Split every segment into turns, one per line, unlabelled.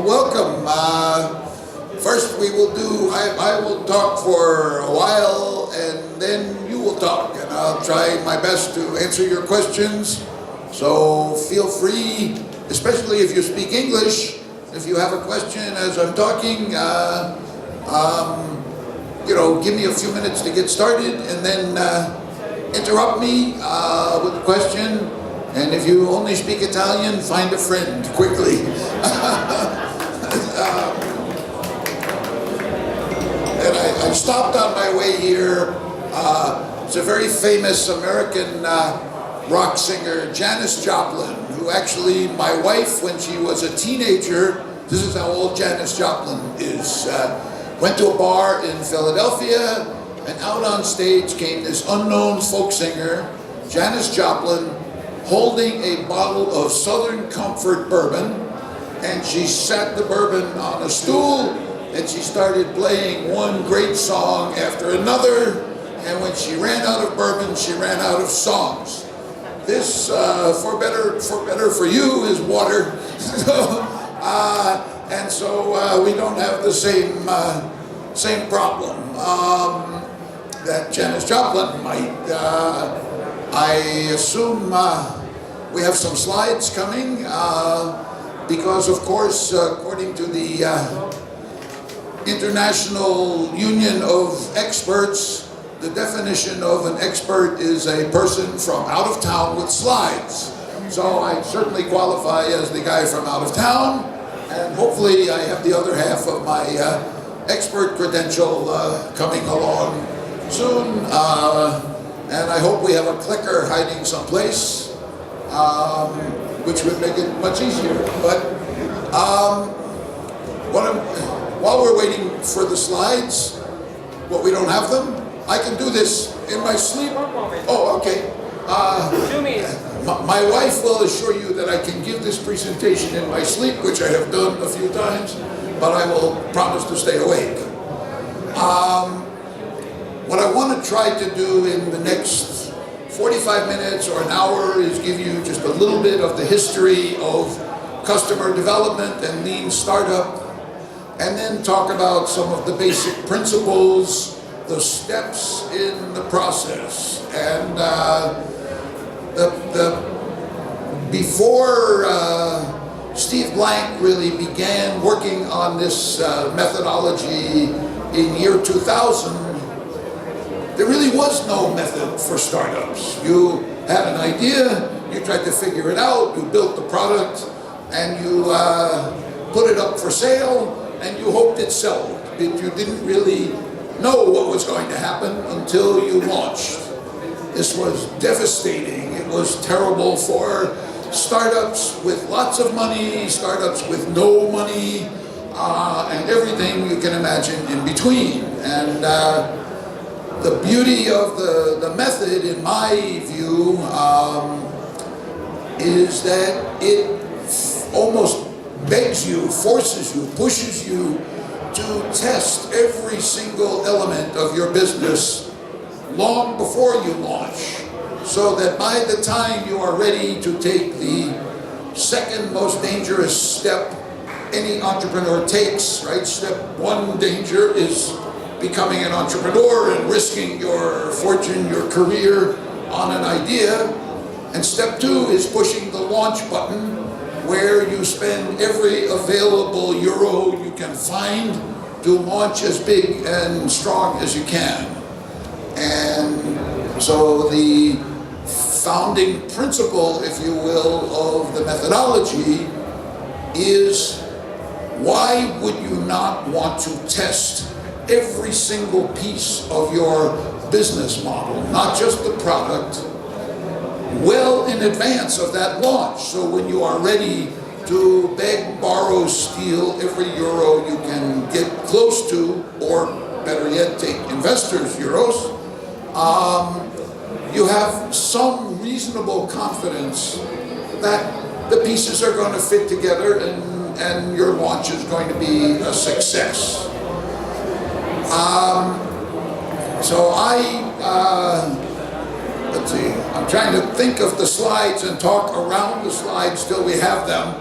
Welcome. First we will do, I will talk for a while and then you will talk, and I'll try my best to answer your questions. So feel free, especially if you speak English, if you have a question as I'm talking, give me a few minutes to get started and then interrupt me with a question. And if you only speak Italian, find a friend quickly. And I stopped on my way here. It's a very famous American rock singer, Janis Joplin, who actually, my wife, when she was a teenager, this is how old Janis Joplin is, went to a bar in Philadelphia, and out on stage came this unknown folk singer, Janis Joplin, holding a bottle of Southern Comfort bourbon, and she sat the bourbon on a stool, and she started playing one great song after another, and when she ran out of bourbon, she ran out of songs. This, for better for you, is water. So we don't have the same problem that Janis Joplin might. I assume we have some slides coming because, of course, according to the International Union of Experts, the definition of an expert is a person from out of town with slides. So I certainly qualify as the guy from out of town, and hopefully I have the other half of my expert credential coming along soon. And I hope we have a clicker hiding someplace, which would make it much easier. But while we're waiting for the slides, we don't have them, I can do this in my sleep. Oh, okay.
2 minutes.
My wife will assure you that I can give this presentation in my sleep, which I have done a few times, but I will promise to stay awake. What I want to try to do in the next 45 minutes or an hour is give you just a little bit of the history of customer development and lean startup, and then talk about some of the basic principles, the steps in the process. And before Steve Blank really began working on this methodology in year 2000, there really was no method for startups. You had an idea, you tried to figure it out, you built the product, and you put it up for sale, and you hoped it sold. You didn't really know what was going to happen until you launched. This was devastating. It was terrible for startups with lots of money, startups with no money, and everything you can imagine in between. And the beauty of the method, in my view, is that it almost begs you, forces you, pushes you to test every single element of your business long before you launch, so that by the time you are ready to take the second most dangerous step any entrepreneur takes, right? Step one danger is becoming an entrepreneur and risking your fortune, your career on an idea. And step two is pushing the launch button, where you spend every available euro you can find to launch as big and strong as you can. And so the founding principle, if you will, of the methodology is, why would you not want to test every single piece of your business model, not just the product, well in advance of that launch? So when you are ready to beg, borrow, steal every euro you can get close to, or better yet, take investors' euros, you have some reasonable confidence that the pieces are going to fit together and your launch is going to be a success. So let's see, I'm trying to think of the slides and talk around the slides till we have them,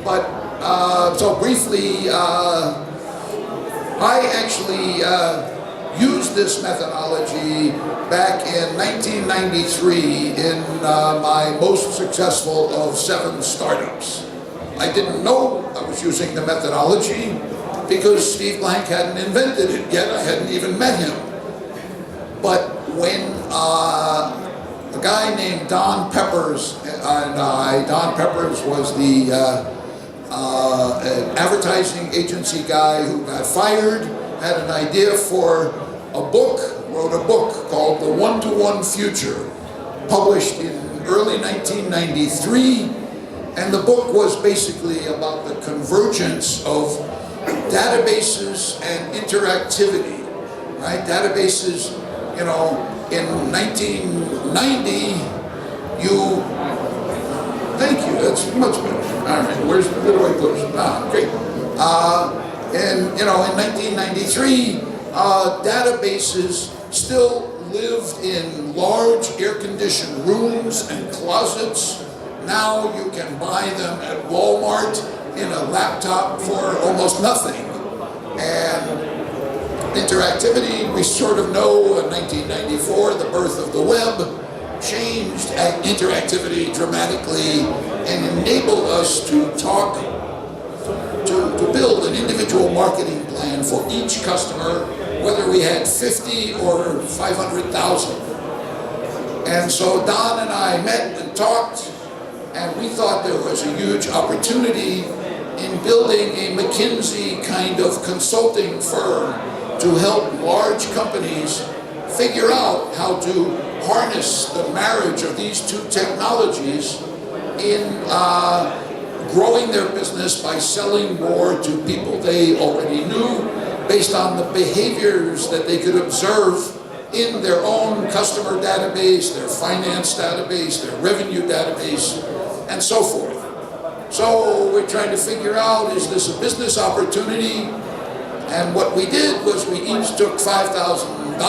but So briefly, I actually used this methodology back in 1993 in my most successful of 7 startups. I didn't know I was using the methodology because Steve Blank hadn't invented it yet. I hadn't even met him. But when a guy named Don Peppers Don Peppers was the an advertising agency guy who got fired, had an idea for a book, wrote a book called The One-to-One Future, published in early 1993, and the book was basically about the convergence of databases and interactivity, right? Databases, you know, in 1990, thank you, that's much better. All right, where do I put it? Great. And, you know, in 1993, databases still lived in large air-conditioned rooms and closets. Now you can buy them at Walmart in a laptop for almost nothing. And interactivity, we sort of know in 1994, the birth of the web changed interactivity dramatically and enabled us to talk, to build an individual marketing plan for each customer, whether we had 50 or 500,000. And so Don and I met and talked, and we thought there was a huge opportunity in building a McKinsey kind of consulting firm to help large companies figure out how to harness the marriage of these two technologies in growing their business by selling more to people they already knew based on the behaviors that they could observe in their own customer database, their finance database, their revenue database, and so forth. So we're trying to figure out, is this a business opportunity? And what we did was we each took $5,000,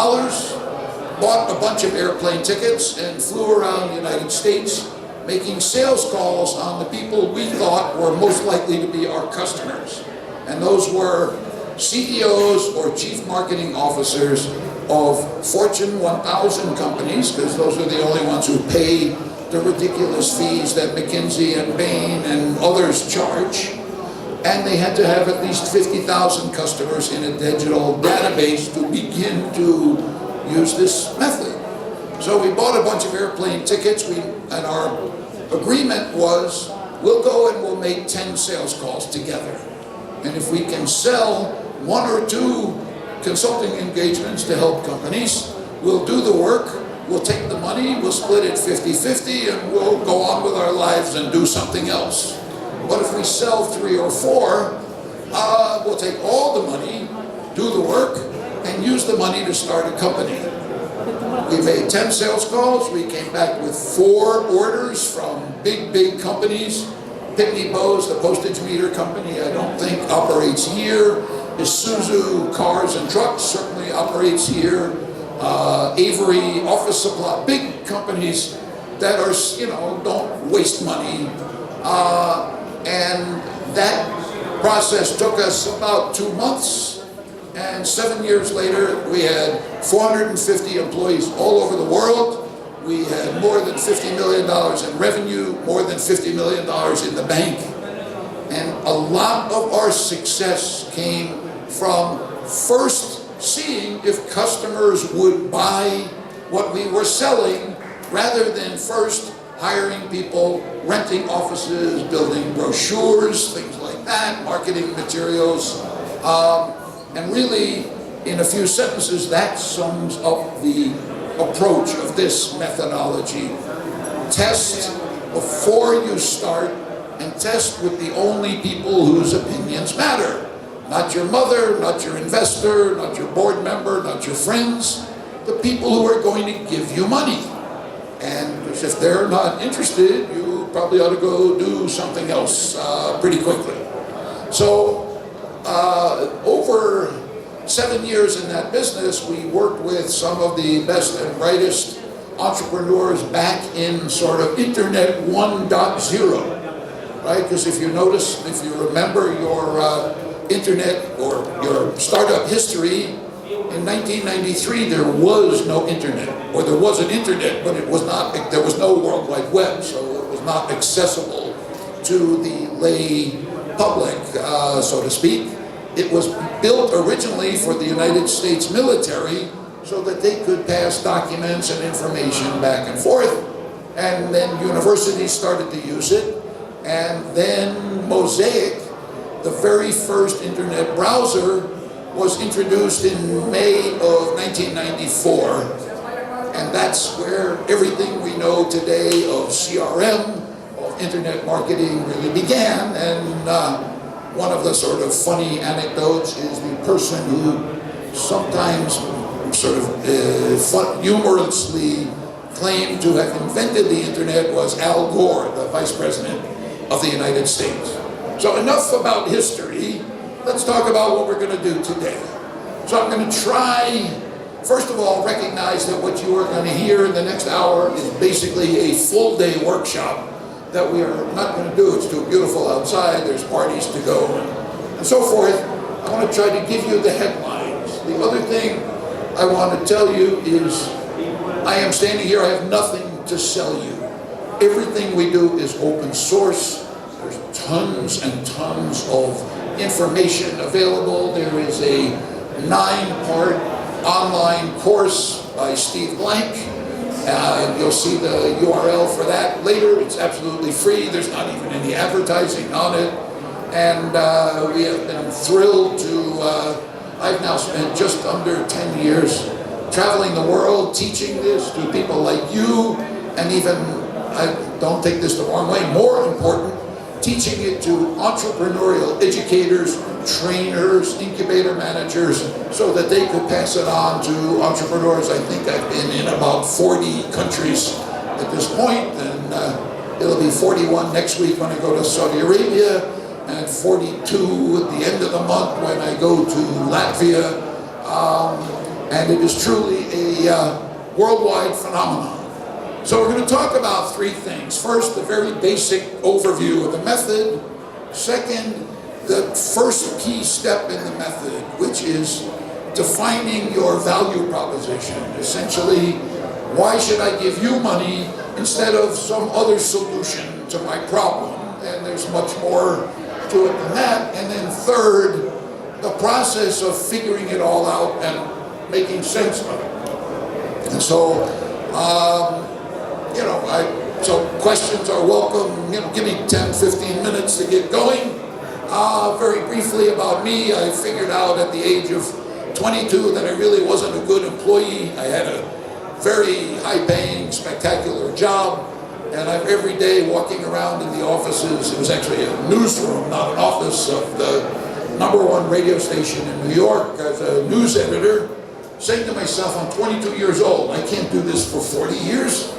bought a bunch of airplane tickets, and flew around the United States making sales calls on the people we thought were most likely to be our customers. And those were CEOs or chief marketing officers of Fortune 1000 companies, because those are the only ones who pay the ridiculous fees that McKinsey and Bain and others charge. And they had to have at least 50,000 customers in a digital database to begin to use this method. So we bought a bunch of airplane tickets, and our agreement was, we'll go and we'll make 10 sales calls together. And if we can sell 1 or 2 consulting engagements to help companies, we'll do the work, we'll take the money, we'll split it 50-50, and we'll go on with our lives and do something else. But if we sell 3 or 4, we'll take all the money, do the work, and use the money to start a company. We made 10 sales calls. We came back with 4 orders from big companies. Pitney Bowes, the postage meter company, I don't think operates here. Isuzu Cars and Trucks certainly operates here. Avery Office Supply, big companies that are, you know, don't waste money. And that process took us about 2 months. And 7 years later, we had 450 employees all over the world. We had more than $50 million in revenue, more than $50 million in the bank. And a lot of our success came from first seeing if customers would buy what we were selling, rather than first hiring people, renting offices, building brochures, things like that, marketing materials. And really, in a few sentences, that sums up the approach of this methodology. Test before you start, and test with the only people whose opinions matter. Not your mother, not your investor, not your board member, not your friends, the people who are going to give you money. And if they're not interested, you probably ought to go do something else pretty quickly. So over 7 years in that business, we worked with some of the best and brightest entrepreneurs back in sort of Internet 1.0. right? Because if you notice, if you remember your internet or your startup history, in 1993 there was no internet, or there was an internet, but it was not. There was no World Wide Web, so it was not accessible to the lay public, so to speak. It was built originally for the United States military so that they could pass documents and information back and forth. And then universities started to use it. And then Mosaic, the very first internet browser, was introduced in May of 1994. And that's where everything we know today of CRM, of internet marketing really began. And one of the sort of funny anecdotes is the person who sometimes sort of humorously claimed to have invented the internet was Al Gore, the Vice President of the United States. So enough about history. Let's talk about what we're going to do today. So I'm going to try, first of all, recognize that what you are going to hear in the next hour is basically a full day workshop that we are not going to do. It's too beautiful outside, there's parties to go, and so forth. I want to try to give you the headlines. The other thing I want to tell you is I am standing here, I have nothing to sell you. Everything we do is open source. There's tons and tons of information available. There is a 9-part online course by Steve Blank. You'll see the URL for that later. It's absolutely free. There's not even any advertising on it. And we have been thrilled to, I've now spent just under 10 years traveling the world, teaching this to people like you, and even, don't take this the wrong way, more important, teaching it to entrepreneurial educators, trainers, incubator managers, so that they could pass it on to entrepreneurs. I think I've been in about 40 countries at this point, and it'll be 41 next week when I go to Saudi Arabia, and 42 at the end of the month when I go to Latvia. And it is truly a worldwide phenomenon. So we're going to talk about 3 things. First, the very basic overview of the method. Second, the first key step in the method, which is defining your value proposition. Essentially, why should I give you money instead of some other solution to my problem? And there's much more to it than that. And then third, the process of figuring it all out and making sense of it. And so, so questions are welcome. Give me 10, 15 minutes to get going. Very briefly about me, I figured out at the age of 22 that I really wasn't a good employee. I had a very high-paying, spectacular job, and I'm every day walking around in the offices. It was actually a newsroom, not an office, of the #1 radio station in New York as a news editor, saying to myself, I'm 22 years old. I can't do this for 40 years.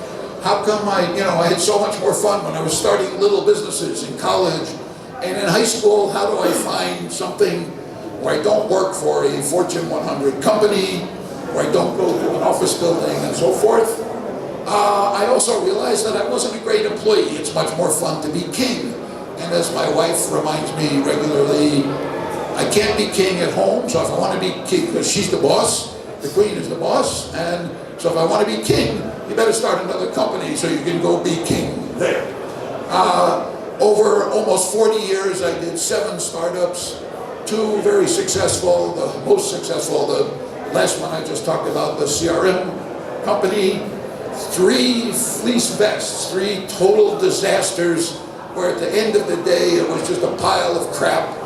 How come I had so much more fun when I was starting little businesses in college and in high school? How do I find something where I don't work for a Fortune 100 company, where I don't go to an office building and so forth? I also realized that I wasn't a great employee. It's much more fun to be king. And as my wife reminds me regularly, I can't be king at home, so if I want to be king, because she's the boss, the queen is the boss, and so if I want to be king, you better start another company so you can go be king there. Over almost 40 years, I did 7 startups, 2 very successful, the most successful, the last one I just talked about, the CRM company, 3 fleece vests, 3 total disasters, where at the end of the day, it was just a pile of crap,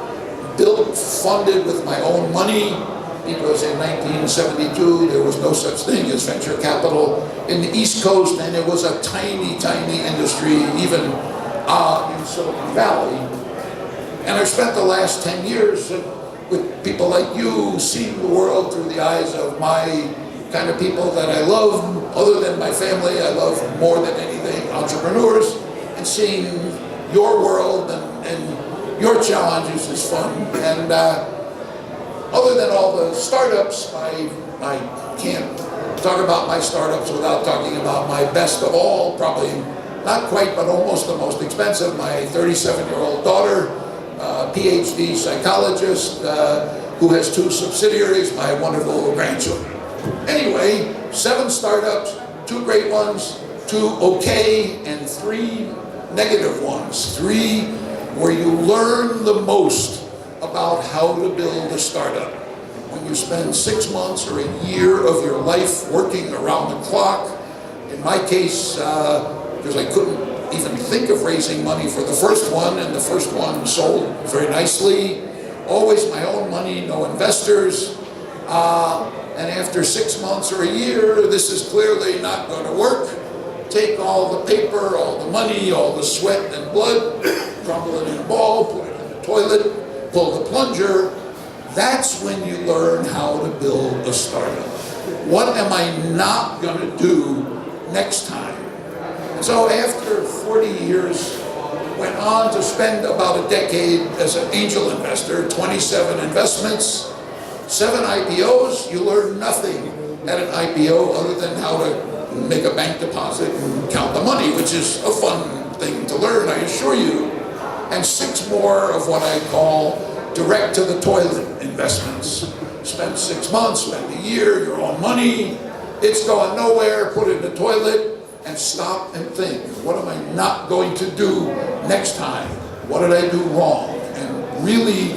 built, funded with my own money, because in 1972 there was no such thing as venture capital in the East Coast, and it was a tiny, tiny industry even in Silicon Valley. And I've spent the last 10 years with people like you, seeing the world through the eyes of my kind of people that I love. Other than my family, I love more than anything entrepreneurs, and seeing your world and your challenges is fun. And other than all the startups, I can't talk about my startups without talking about my best of all, probably not quite, but almost the most expensive. My 37-year-old daughter, PhD psychologist, who has 2 subsidiaries, my wonderful grandchildren. Anyway, 7 startups, 2 great ones, 2 okay, and 3 negative ones. 3 where you learn the most about how to build a startup. When you spend 6 months or a year of your life working around the clock, in my case, because I couldn't even think of raising money for the first one, and the first one sold very nicely. Always my own money, no investors. And after 6 months or a year, this is clearly not going to work. Take all the paper, all the money, all the sweat and blood, crumble it in a ball, put it in the toilet, pull the plunger. That's when you learn how to build a startup. What am I not going to do next time? So after 40 years, went on to spend about a decade as an angel investor, 27 investments, 7 IPOs. You learn nothing at an IPO other than how to make a bank deposit and count the money, which is a fun thing to learn, I assure you. And 6 more of what I call direct to the toilet investments. Spend 6 months, spend a year, your own money, it's going nowhere, put it in the toilet, and stop and think, what am I not going to do next time? What did I do wrong? And really,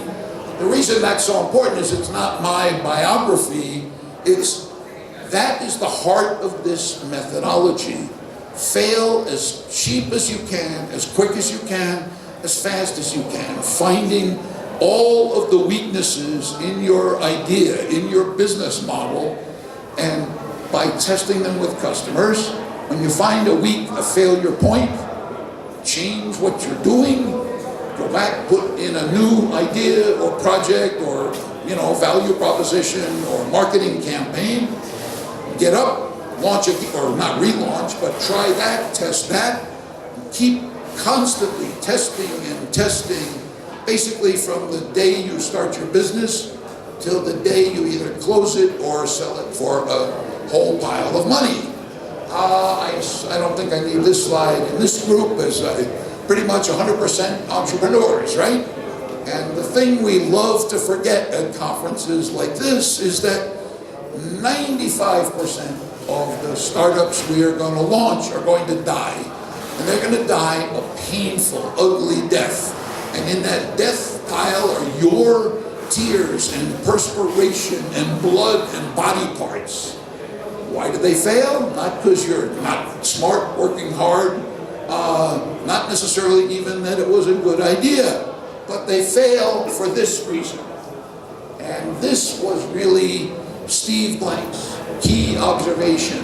the reason that's so important is it's not my biography, that is the heart of this methodology. Fail as cheap as you can, as quick as you can, as fast as you can, finding all of the weaknesses in your idea, in your business model, and by testing them with customers. When you find a failure point, change what you're doing, go back, put in a new idea or project or value proposition or marketing campaign, get up, launch it, or not relaunch, but try that, test that, keep constantly testing and testing, basically from the day you start your business till the day you either close it or sell it for a whole pile of money. I don't think I need this slide in this group, as pretty much 100% entrepreneurs, right? And the thing we love to forget at conferences like this is that 95% of the startups we are going to launch are going to die. And they're going to die a painful, ugly death. And in that death pile are your tears and perspiration and blood and body parts. Why did they fail? Not because you're not smart, working hard, not necessarily even that it was a good idea, but they failed for this reason. And this was really Steve Blank's key observation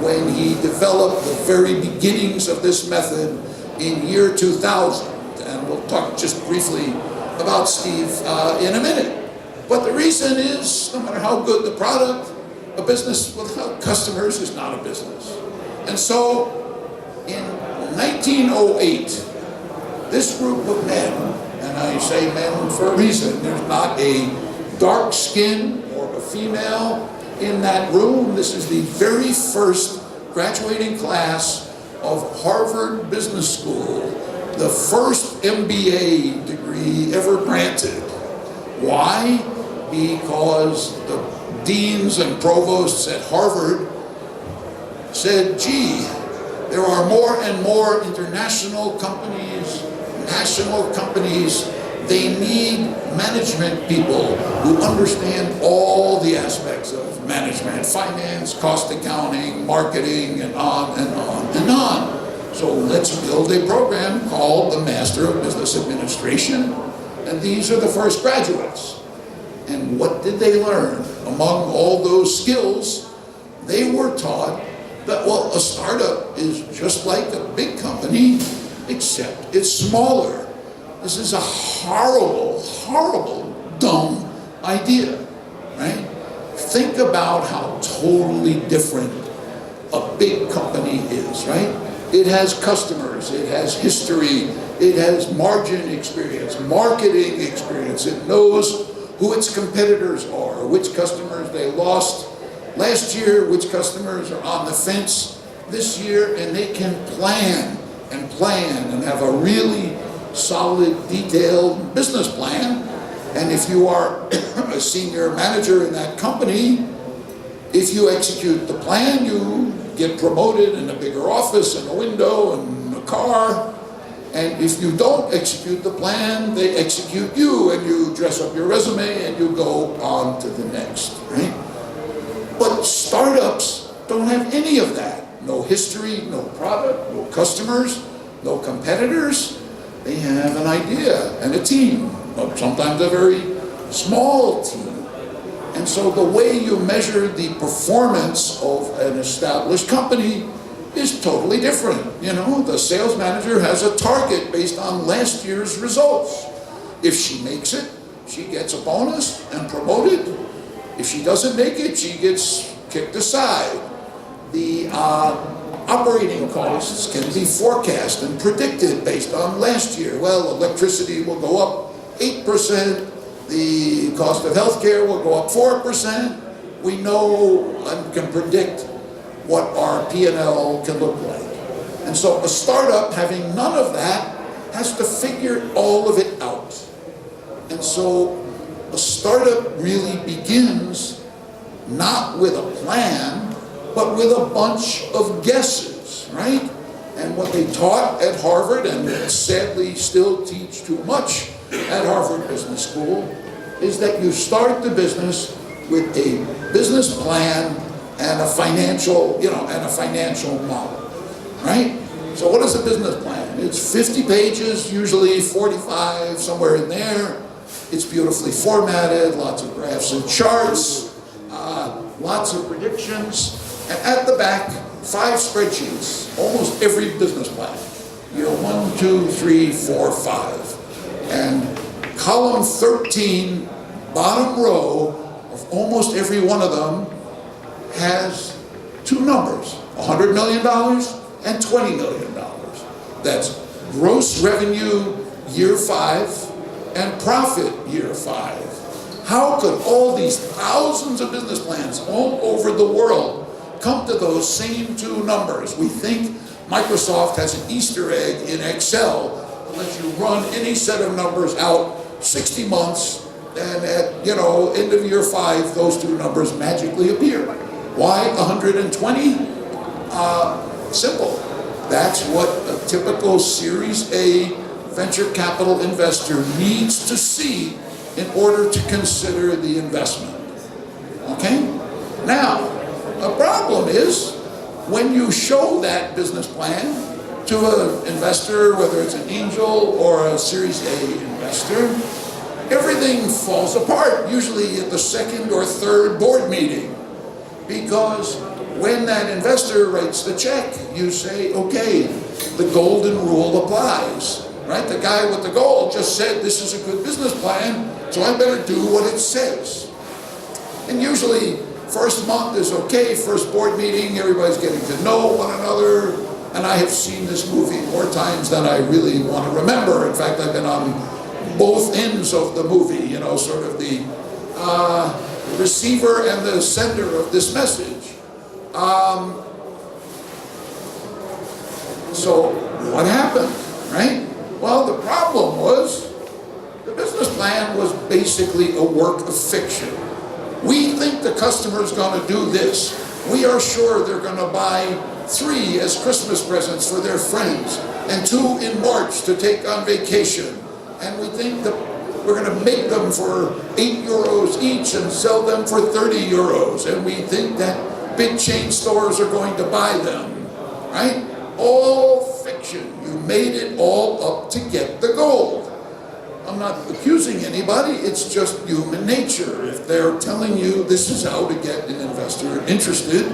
when he developed the very beginnings of this method in year 2000. And we'll talk just briefly about Steve in a minute. But the reason is, no matter how good the product, a business without customers is not a business. And so in 1908, this group of men, and I say men for a reason, there's not a dark skin or a female in that room. This is the very first graduating class of Harvard Business School, the first MBA degree ever granted. Why? Because the deans and provosts at Harvard said, gee, there are more and more international companies, national companies, they need management people who understand all the aspects of management, finance, cost accounting, marketing, and on and on and on. So let's build a program called the Master of Business Administration, and these are the first graduates. And what did they learn? Among all those skills, they were taught that, well, a startup is just like a big company, except it's smaller. This is a horrible, horrible, dumb idea, right? Think about how totally different a big company is, right? It has customers, it has history, it has margin experience, marketing experience, it knows who its competitors are, which customers they lost last year, which customers are on the fence this year, and they can plan and plan and have a really solid, detailed business plan. And if you are a senior manager in that company, if you execute the plan, you get promoted in a bigger office and a window and a car. And if you don't execute the plan, they execute you, and you dress up your resume and you go on to the next, right? But startups don't have any of that. No history, no product, no customers, no competitors. They have an idea and a team, sometimes a very small team. And so the way you measure the performance of an established company is totally different. You know, the sales manager has a target based on last year's results. If she makes it, she gets a bonus and promoted. If she doesn't make it, she gets kicked aside. The operating costs can be forecast and predicted based on last year. Well, electricity will go up 8%. The cost of healthcare will go up 4%. We know and can predict what our P&L can look like. And so a startup, having none of that, has to figure all of it out. And so a startup really begins not with a plan, but with a bunch of guesses, right? And what they taught at Harvard, and sadly still teach too much at Harvard Business School, is that you start the business with a business plan and a financial, model, right? So what is a business plan? It's 50 pages, usually 45, somewhere in there. It's beautifully formatted, lots of graphs and charts, lots of predictions, and at the back, 5 spreadsheets, almost every business plan. 1, 2, 3, 4, 5. And column 13, bottom row of almost every one of them has 2 numbers, $100 million and $20 million. That's gross revenue year 5 and profit year 5. How could all these thousands of business plans all over the world come to those same 2 numbers? We think Microsoft has an Easter egg in Excel that lets you run any set of numbers out 60 months, and at end of year 5, those 2 numbers magically appear. Why 120? Simple. That's what a typical Series A venture capital investor needs to see in order to consider the investment. Okay? Now, the problem is when you show that business plan to an investor, whether it's an angel or a Series A investor, everything falls apart, usually at the 2nd or 3rd board meeting. Because when that investor writes the check, you say, okay, the golden rule applies, right? The guy with the gold just said this is a good business plan, so I better do what it says. And usually, first month is okay, first board meeting, everybody's getting to know one another, and I have seen this movie more times than I really want to remember. In fact, I've been on both ends of the movie, sort of the receiver and the sender of this message. So what happened, right? Well, the problem was the business plan was basically a work of fiction. We think the customer's going to do this. We are sure they're going to buy 3 as Christmas presents for their friends and 2 in March to take on vacation. And we think that we're going to make them for 8 euros each and sell them for 30 euros. And we think that big chain stores are going to buy them, right? All fiction. You made it all up to get the gold. I'm not accusing anybody, it's just human nature. If they're telling you this is how to get an investor interested,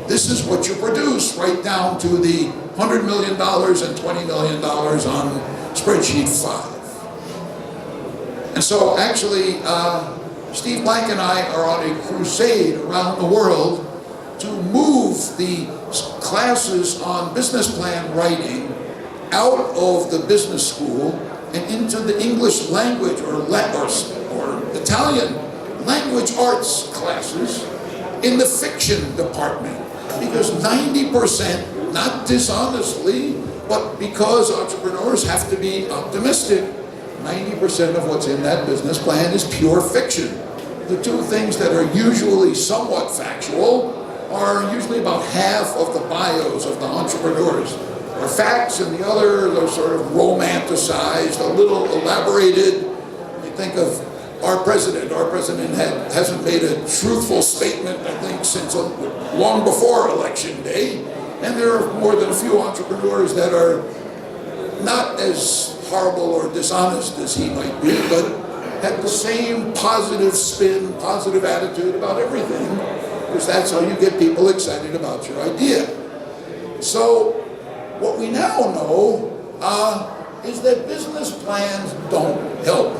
this is what you produce, right down to the $100 million and $20 million on spreadsheet 5. And so actually, Steve Blank and I are on a crusade around the world to move the classes on business plan writing out of the business school and into the English language or Italian language arts classes in the fiction department. Because 90%, not dishonestly, But because entrepreneurs have to be optimistic, 90% of what's in that business plan is pure fiction. The two things that are usually somewhat factual are usually about half of the bios of the entrepreneurs. Are facts, and the other are sort of romanticized, a little elaborated. You think of our president. Our president hasn't made a truthful statement, I think, since long before Election Day. And there are more than a few entrepreneurs that are not as horrible or dishonest as he might be, but have the same positive spin, positive attitude about everything, because that's how you get people excited about your idea. So what we now know is that business plans don't help.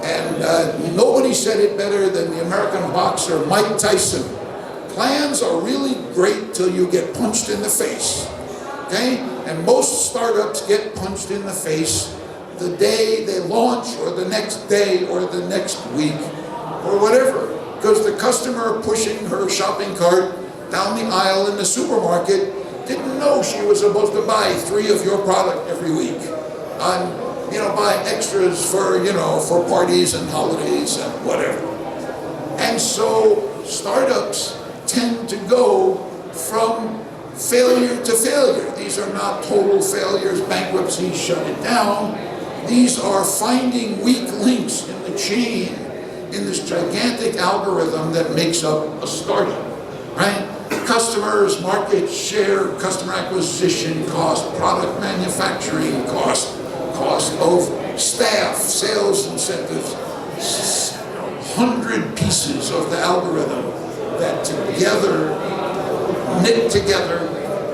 And nobody said it better than the American boxer Mike Tyson. Plans are really great till you get punched in the face, okay? And most startups get punched in the face the day they launch, or the next day, or the next week, or whatever. Because the customer pushing her shopping cart down the aisle in the supermarket didn't know she was supposed to buy 3 of your product every week. Buy extras for, for parties and holidays and whatever. And so startups tend to go from failure to failure. These are not total failures, bankruptcy, shut it down. These are finding weak links in the chain, in this gigantic algorithm that makes up a startup, right? Customers, market share, customer acquisition cost, product manufacturing cost, cost of staff, sales incentives, 100 pieces of the algorithm that together, knit together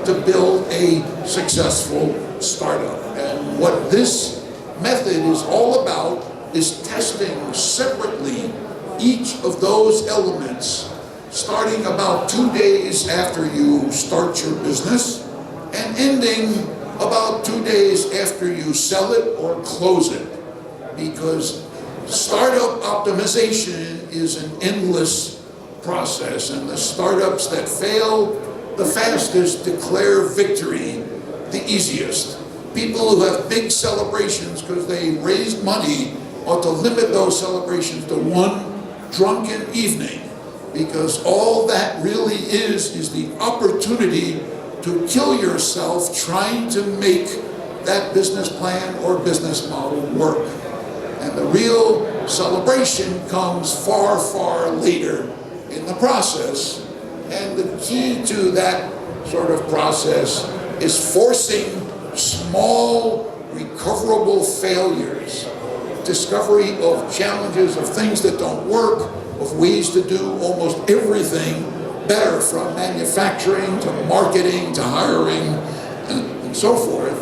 to build a successful startup. And what this method is all about is testing separately each of those elements, starting about 2 days after you start your business and ending about 2 days after you sell it or close it. Because startup optimization is an endless process, and the startups that fail the fastest declare victory the easiest. People who have big celebrations because they raised money ought to limit those celebrations to one drunken evening, because all that really is the opportunity to kill yourself trying to make that business plan or business model work. And the real celebration comes far, far later in the process. And the key to that sort of process is forcing small, recoverable failures, discovery of challenges, of things that don't work, of ways to do almost everything better, from manufacturing to marketing to hiring and so forth.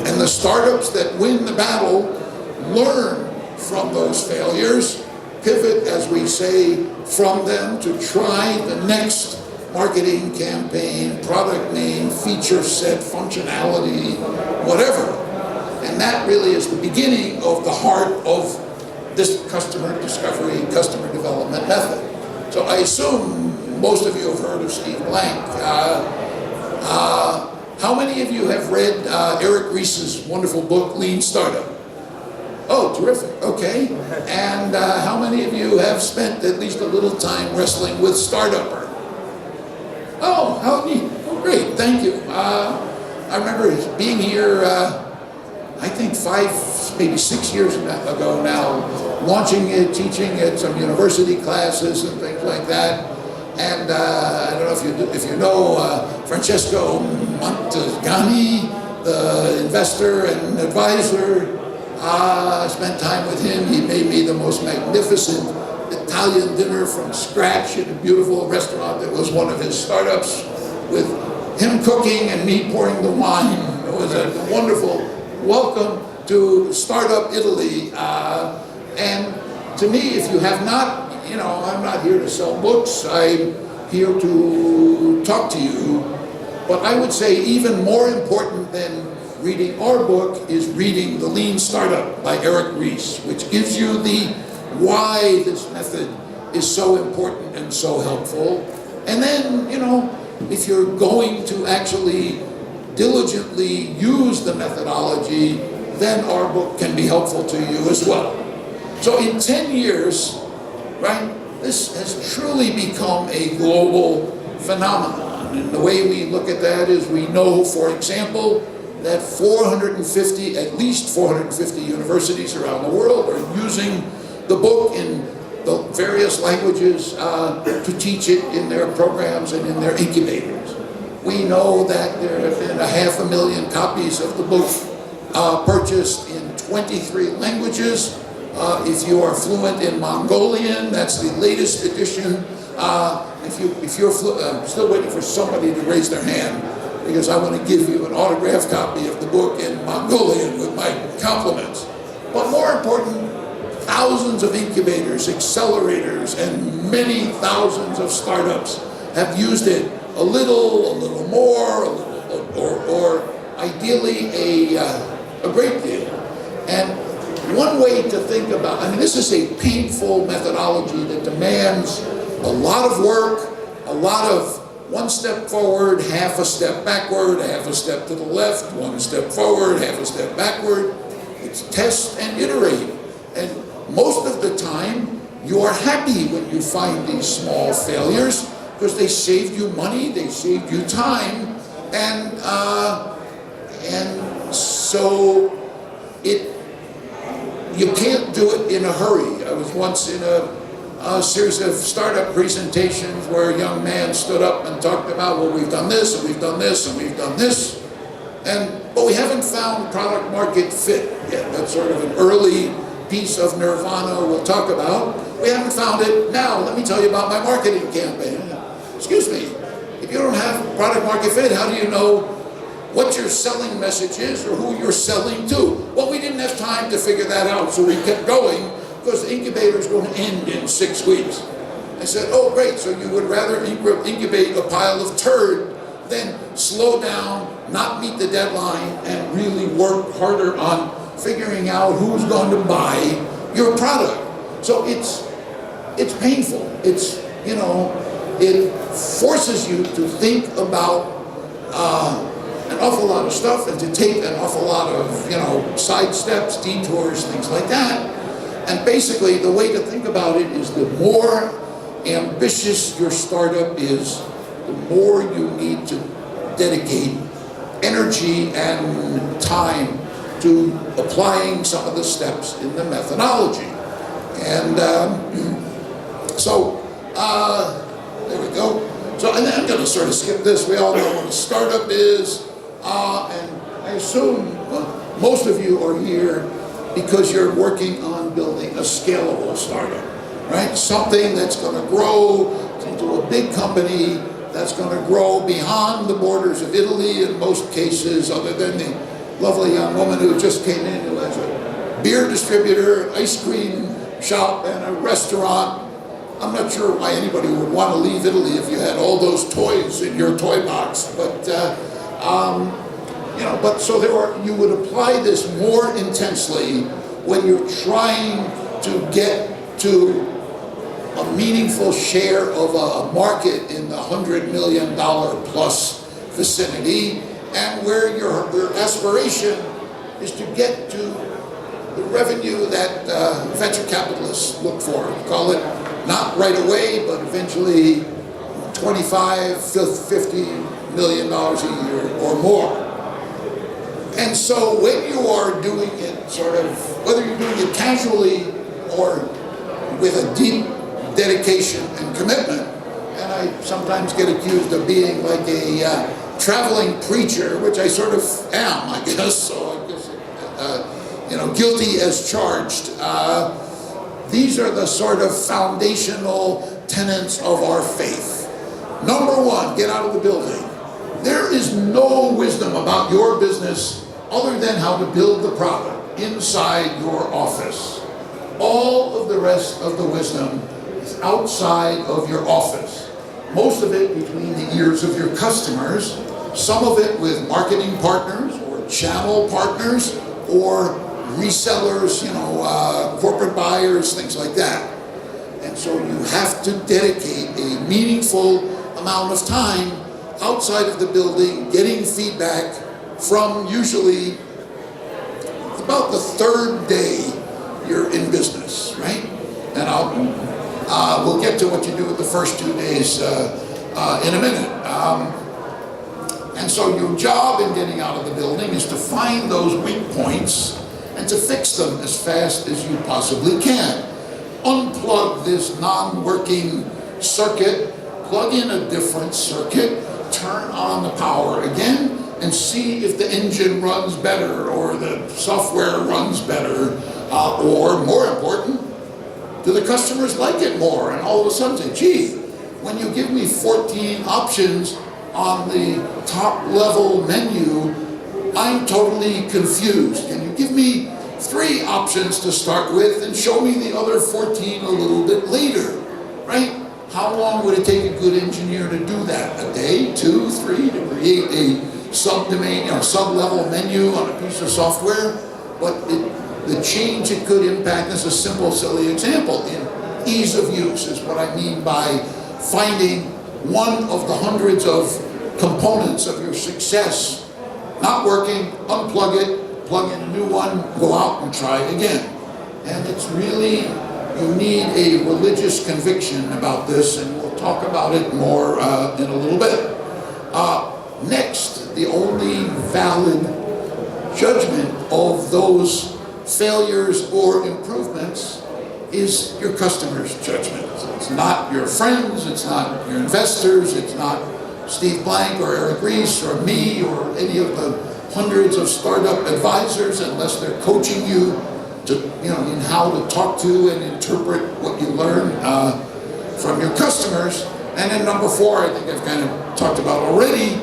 And the startups that win the battle learn from those failures, pivot, as we say, from them to try the next marketing campaign, product name, feature set, functionality, whatever. And that really is the beginning of the heart of this customer discovery, customer development method. So I assume most of you have heard of Steve Blank. How many of you have read Eric Ries's wonderful book, LeanStartup? Oh, terrific, okay. And how many of you have spent at least a little time wrestling with Startupper? Oh, how neat. Oh, great, thank you. I remember being here, I think 5, maybe 6 years ago now, launching it, teaching at some university classes and things like that. And I don't know if you know Francesco Montagani, the investor and advisor. I spent time with him. He made me the most magnificent Italian dinner from scratch in a beautiful restaurant that was one of his startups, with him cooking and me pouring the wine. It was a wonderful welcome to Startup Italy. And to me, if you have not, I'm not here to sell books. I'm here to talk to you. But I would say even more important than reading our book is reading The Lean Startup by Eric Ries, which gives you the why this method is so important and so helpful. And then, if you're going to actually diligently use the methodology, then our book can be helpful to you as well. So in 10 years, right, this has truly become a global phenomenon. And the way we look at that is we know, for example, that at least 450 universities around the world are using the book in the various languages to teach it in their programs and in their incubators. We know that there have been 500,000 copies of the book purchased in 23 languages. If you are fluent in Mongolian, that's the latest edition. If you're I'm still waiting for somebody to raise their hand, because I want to give you an autographed copy of the book in Mongolian with my compliments. But more important, thousands of incubators, accelerators, and many thousands of startups have used it a little more, or ideally a great deal. And one way to think about, this is a painful methodology that demands a lot of work, a lot of one step forward, half a step backward, half a step to the left, one step forward, half a step backward. It's test and iterate. And most of the time, you are happy when you find these small failures because they saved you money, they saved you time, and so you can't do it in a hurry. I was once in a series of startup presentations where a young man stood up and talked about, well, we've done this, and we've done this, and we've done this, but we haven't found product market fit yet. That's sort of an early piece of nirvana we'll talk about. We haven't found it. Now, let me tell you about my marketing campaign. Excuse me, if you don't have product market fit, how do you know what your selling message is or who you're selling to? Well, we didn't have time to figure that out, so we kept going because the incubator is going to end in 6 weeks. I said, oh, great, so you would rather incubate a pile of turd than slow down, not meet the deadline, and really work harder on figuring out who's going to buy your product. So it's painful. It's, it forces you to think about an awful lot of stuff and to take an awful lot of, side steps, detours, things like that. And basically, the way to think about it is the more ambitious your startup is, the more you need to dedicate energy and time to applying some of the steps in the methodology. And there we go. So, and I'm going to sort of skip this. We all know what a startup is. And I assume most of you are here because you're working on building a scalable startup, right? Something that's going to grow into a big company that's going to grow beyond the borders of Italy in most cases, other than the lovely young woman who just came in who has a beer distributor, ice cream shop, and a restaurant. I'm not sure why anybody would want to leave Italy if you had all those toys in your toy box, but so you would apply this more intensely when you're trying to get to a meaningful share of a market in the $100 million plus vicinity, and where your aspiration is to get to the revenue that venture capitalists look for. Call it not right away, but eventually $25, $50 million a year or more. And so when you are doing it sort of, whether you're doing it casually or with a deep dedication and commitment, and I sometimes get accused of being like a traveling preacher, which I sort of am, I guess, so I guess, guilty as charged. These are the sort of foundational tenets of our faith. Number one, get out of the building. There is no wisdom about your business other than how to build the product inside your office. All of the rest of the wisdom is outside of your office. Most of it between the ears of your customers, some of it with marketing partners or channel partners or resellers, corporate buyers, things like that. And so you have to dedicate a meaningful amount of time outside of the building, getting feedback from usually about the third day you're in business, right? And we'll get to what you do with the first 2 days in a minute. And so your job in getting out of the building is to find those weak points and to fix them as fast as you possibly can. Unplug this non-working circuit, plug in a different circuit, turn on the power again, and see if the engine runs better or the software runs better, or more important, do the customers like it more? And all of a sudden say, gee, when you give me 14 options on the top level menu, I'm totally confused. Can you give me 3 options to start with and show me the other 14 a little bit later, right? How long would it take a good engineer to do that? A day, 2, 3, to create a subdomain, sub-level menu on a piece of software? But the change it could impact is a simple, silly example. In ease of use is what I mean by finding one of the hundreds of components of your success not working, unplug it, plug in a new one, go out and try it again. And it's really, you need a religious conviction about this, and we'll talk about it more in a little bit. Next, the only valid judgment of those failures or improvements is your customer's judgment. It's not your friends, it's not your investors, it's not Steve Blank or Eric Ries or me or any of the hundreds of startup advisors, unless they're coaching you to, in how to talk to and interpret what you learn from your customers. And then number 4, I think I've kind of talked about already,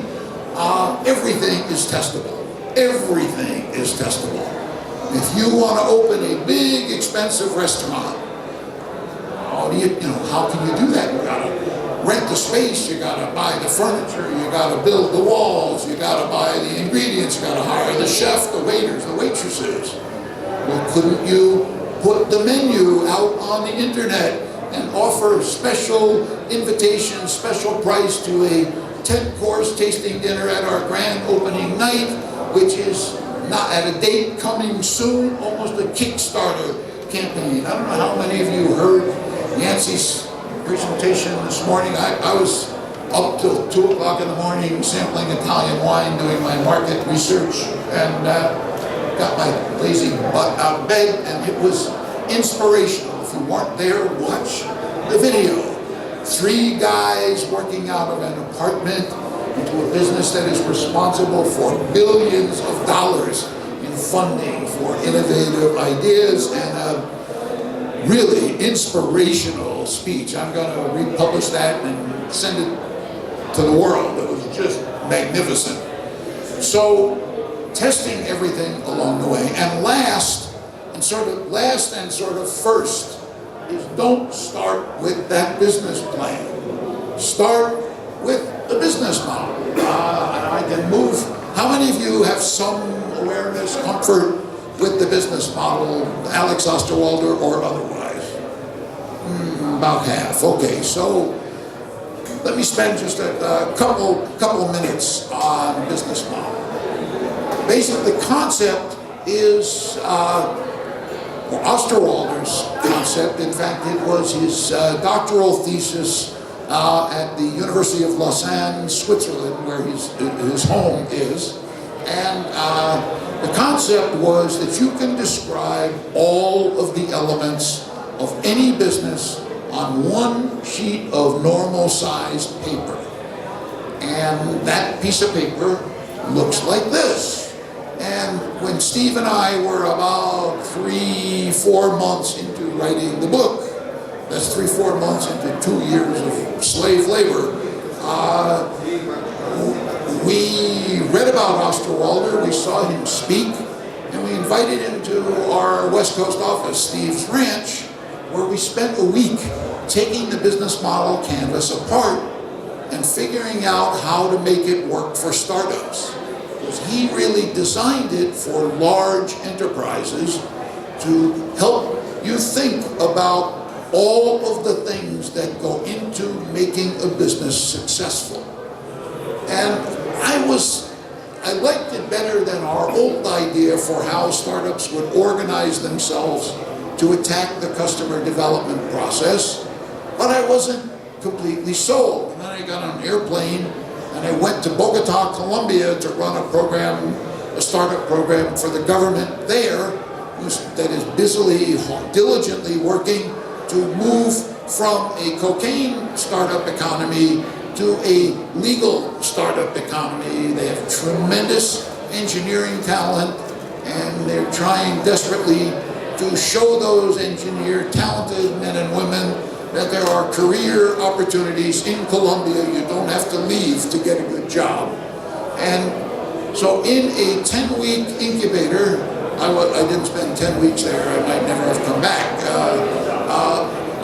everything is testable. Everything is testable. If you want to open a big, expensive restaurant, how can you do that? You gotta rent the space, you gotta buy the furniture, you gotta build the walls, you gotta buy the ingredients, you gotta hire the chef, the waiters, the waitresses. Well, couldn't you put the menu out on the internet and offer special invitations, special price to a 10-course tasting dinner at our grand opening night, which is not at a date coming soon, almost a Kickstarter campaign. I don't know how many of you heard Yancey's presentation this morning. I was up till 2 o'clock in the morning sampling Italian wine, doing my market research, and got my lazy butt out of bed, and it was inspirational. If you weren't there, watch the video. 3 guys working out of an apartment into a business that is responsible for billions of dollars in funding for innovative ideas, and a really inspirational speech. I'm going to republish that and send it to the world. It was just magnificent. So, testing everything along the way. And last and sort of first is don't start with that business plan. Start with the business model. And I can move. How many of you have some awareness, comfort with the business model, Alex Osterwalder or otherwise? About half. Okay, so let me spend just a couple minutes on business model. Basically, the concept is Osterwalder's concept. In fact, it was his doctoral thesis at the University of Lausanne, Switzerland, where his home is. And the concept was that you can describe all of the elements of any business on one sheet of normal-sized paper. And that piece of paper looks like this. And when Steve and I were about 3-4 months into writing the book, that's 3-4 months into 2 years of slave labor, we read about Osterwalder, we saw him speak, and we invited him to our West Coast office, Steve's Ranch, where we spent a week taking the business model canvas apart and figuring out how to make it work for startups. Because he really designed it for large enterprises to help you think about all of the things that go into making a business successful. And I liked it better than our old idea for how startups would organize themselves to attack the customer development process, but I wasn't completely sold. And then I got on an airplane and I went to Bogota, Colombia to run a startup program for the government there that is busily, diligently working to move from a cocaine startup economy to a legal startup economy. They have tremendous engineering talent, and they're trying desperately to show those talented men and women that there are career opportunities in Colombia. You don't have to leave to get a good job. And so in a 10-week incubator, I didn't spend 10 weeks there, I might never have come back.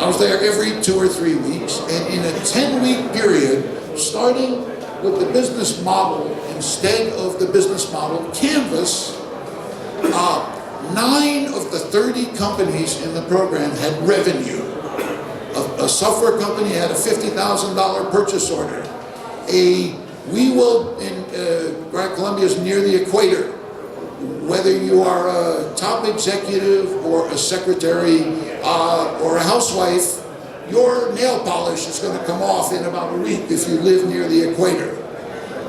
I was there every 2 or 3 weeks, and in a 10-week period, starting with the business model instead of the business model canvas, 9 of the 30 companies in the program had revenue. A software company had a $50,000 purchase order. Colombia is near the equator. Whether you are a top executive or a secretary or a housewife, your nail polish is going to come off in about a week if you live near the equator.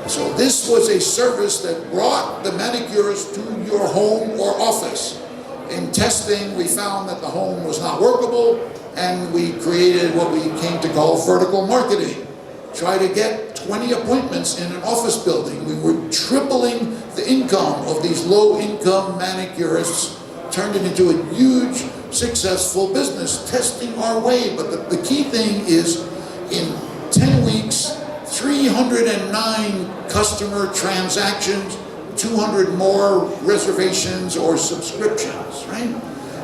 So this was a service that brought the manicures to your home or office. In testing, we found that the home was not workable, and we created what we came to call vertical marketing. Try to get 20 appointments in an office building. We were tripling the income of these low-income manicurists, turned it into a huge, successful business, testing our way. But the key thing is, in 10 weeks, 309 customer transactions, 200 more reservations or subscriptions, right?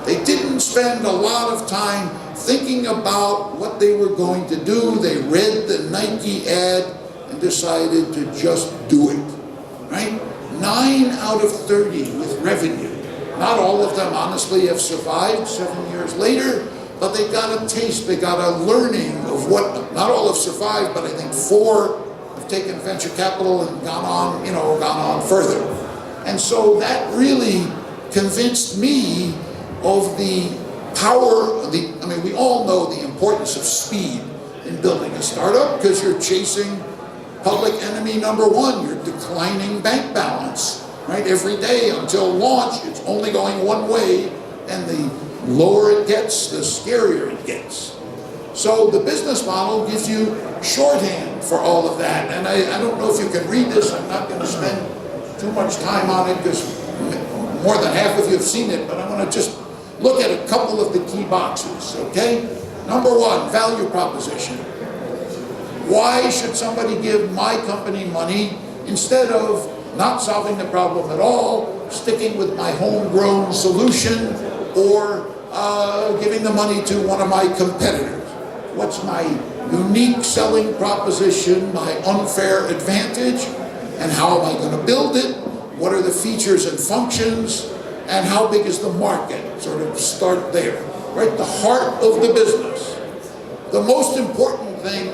They didn't spend a lot of time thinking about what they were going to do. They read the Nike ad and decided to just do it, right? 9 out of 30 with revenue. Not all of them, honestly, have survived 7 years later, but they got a taste, they got a learning of what, not all have survived, but I think 4 have taken venture capital and gone on further. And so that really convinced me of the power of we all know the importance of speed in building a startup, because you're chasing public enemy number 1, your declining bank balance, right? Every day until launch, it's only going one way, and the lower it gets, the scarier it gets. So the business model gives you shorthand for all of that. And I don't know if you can read this. I'm not going to spend too much time on it because more than half of you have seen it, but I want to just look at a couple of the key boxes, okay? Number 1, value proposition. Why should somebody give my company money instead of not solving the problem at all, sticking with my homegrown solution, or giving the money to one of my competitors? What's my unique selling proposition, my unfair advantage, and how am I going to build it? What are the features and functions, and how big is the market? Sort of start there, right? The heart of the business. The most important thing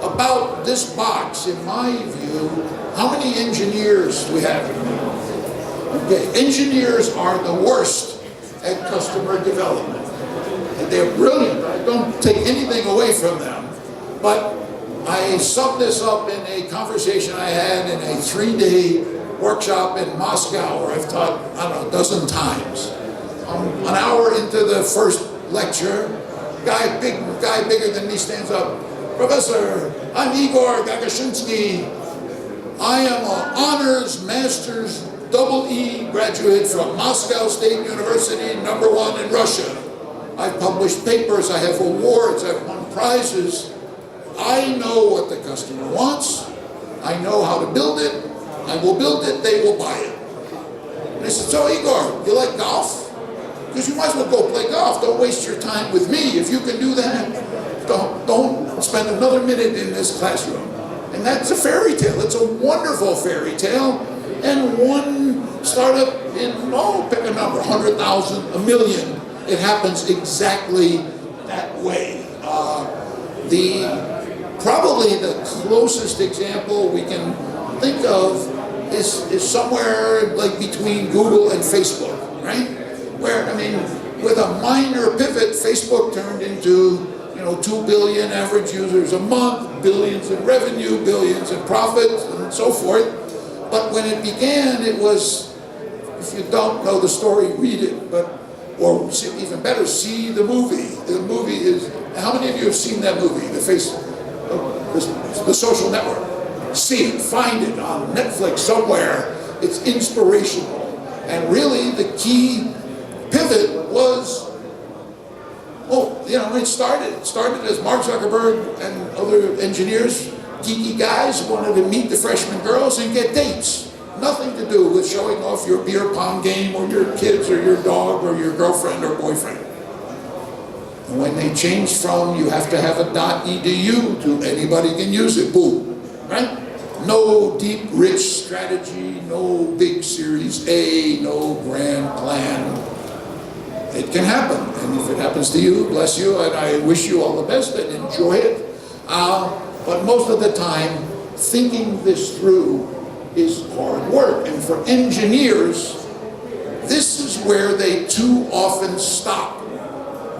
about this box, in my view, how many engineers do we have in here? Okay, engineers are the worst at customer development. And they're brilliant. I don't take anything away from them. But I summed this up in a conversation I had in a 3-day workshop in Moscow, where I've taught, I don't know, a dozen times. An hour into the first lecture, big guy bigger than me stands up. Professor, I'm Igor Gagashinsky. I am an honors master's EE graduate from Moscow State University, #1 in Russia. I've published papers, I have awards, I've won prizes. I know what the customer wants. I know how to build it. I will build it, they will buy it. And I said, so Igor, you like golf? Because you might as well go play golf. Don't waste your time with me. If you can do that, don't spend another minute in this classroom. And that's a fairy tale. It's a wonderful fairy tale. And one startup in, pick a number, 100,000, 1 million. It happens exactly that way. Probably the closest example we can think of is somewhere like between Google and Facebook, right? Where, I mean, with a minor pivot, Facebook turned into, 2 billion average users a month, billions in revenue, billions in profits, and so forth. But when it began, it was, if you don't know the story, read it, or even better, see the movie. The movie is, how many of you have seen that movie, The Social Network? See it, find it on Netflix somewhere. It's inspirational. And really the key pivot was, it started as Mark Zuckerberg and other engineers, geeky guys, wanted to meet the freshman girls and get dates. Nothing to do with showing off your beer pong game or your kids or your dog or your girlfriend or boyfriend. And when they changed from you have to have a .edu to anybody can use it, boom, right? No deep, rich strategy, no big Series A, no grand plan. It can happen, and if it happens to you, bless you, and I wish you all the best and enjoy it. But most of the time, thinking this through is hard work. And for engineers, this is where they too often stop.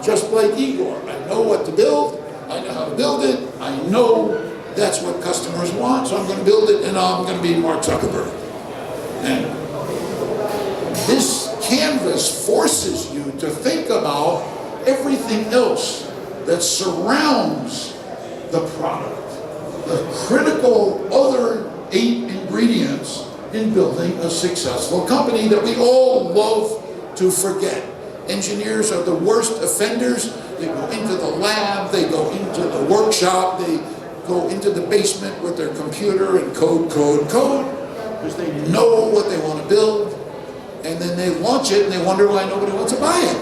Just like Igor, I know what to build, I know how to build it, I know that's what customers want, so I'm going to build it and I'm going to be Mark Zuckerberg. And this canvas forces you to think about everything else that surrounds the product, the critical other 8 ingredients in building a successful company that we all love to forget. Engineers are the worst offenders. They go into the lab, they go into the workshop, they go into the basement with their computer and code, because they know what they want to build, and then they launch it and they wonder why nobody wants to buy it.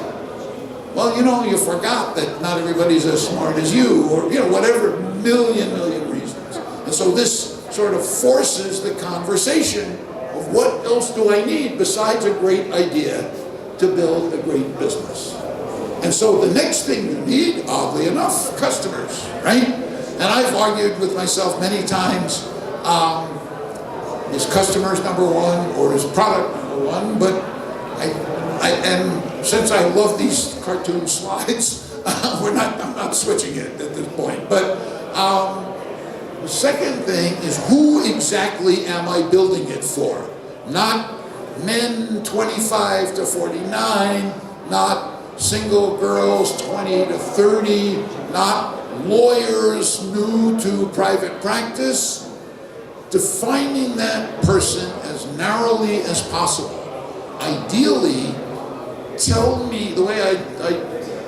Well, you forgot that not everybody's as smart as you, or whatever, million reasons. And so this sort of forces the conversation of what else do I need besides a great idea to build a great business. And so the next thing you need, oddly enough, customers, right? And I've argued with myself many times, is customers number one or is product number one? But and since I love these cartoon slides, I'm not switching it at this point. But the second thing is, who exactly am I building it for? Not men 25 to 49, not single girls 20 to 30, not lawyers new to private practice. Defining that person as narrowly as possible. Ideally, tell me, the way I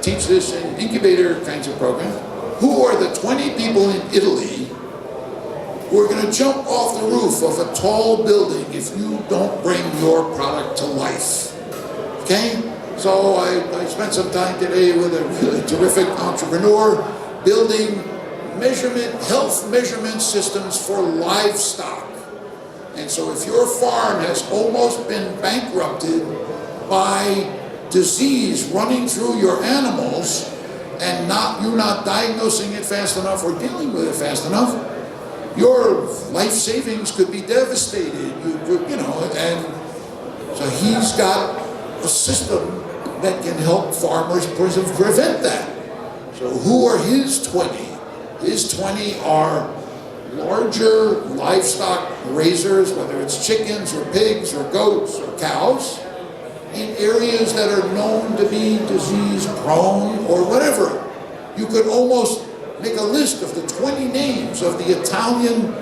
teach this in incubator kinds of programs, who are the 20 people in Italy who are going to jump off the roof of a tall building if you don't bring your product to life. Okay? So I spent some time today with a really terrific entrepreneur building health measurement systems for livestock. And so if your farm has almost been bankrupted by disease running through your animals and you're not diagnosing it fast enough or dealing with it fast enough, your life savings could be devastated. And so he's got a system that can help farmers prevent that. So who are his 20? His 20 are larger livestock raisers, whether it's chickens or pigs or goats or cows, in areas that are known to be disease prone or whatever. You could almost make a list of the 20 names of the Italian,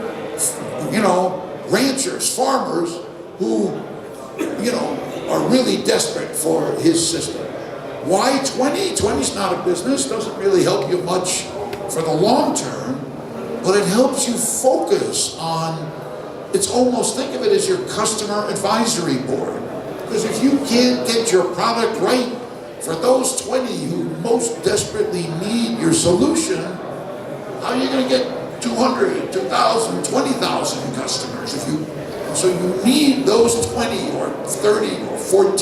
ranchers, farmers who, are really desperate for his system. Why 20? 20 is not a business, doesn't really help you much for the long term, but it helps you focus on, it's almost, think of it as your customer advisory board. Because if you can't get your product right for those 20 who most desperately need your solution, how are you going to get 200, 2,000, 20,000 customers? So you need those 20 or 30 or 14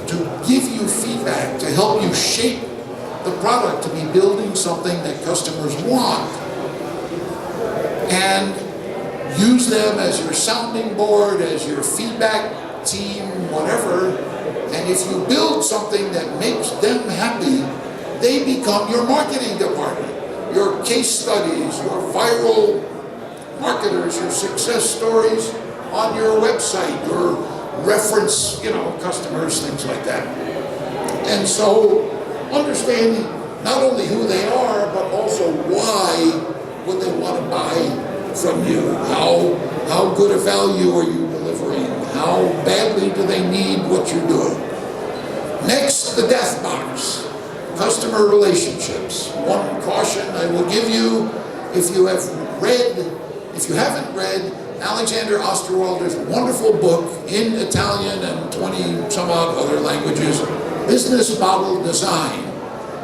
to give you feedback, to help you shape the product to be building something that customers want. And use them as your sounding board, as your feedback team, whatever. And if you build something that makes them happy, they become your marketing department, your case studies, your viral marketers, your success stories on your website, your reference, customers, things like that. And so understanding not only who they are, but also why would they want to buy from you? How good a value are you delivering? How badly do they need what you're doing? Next, the death box, customer relationships. One caution I will give you, if you haven't read Alexander Osterwalder's wonderful book in Italian and 20 some odd other languages, Business Model Design.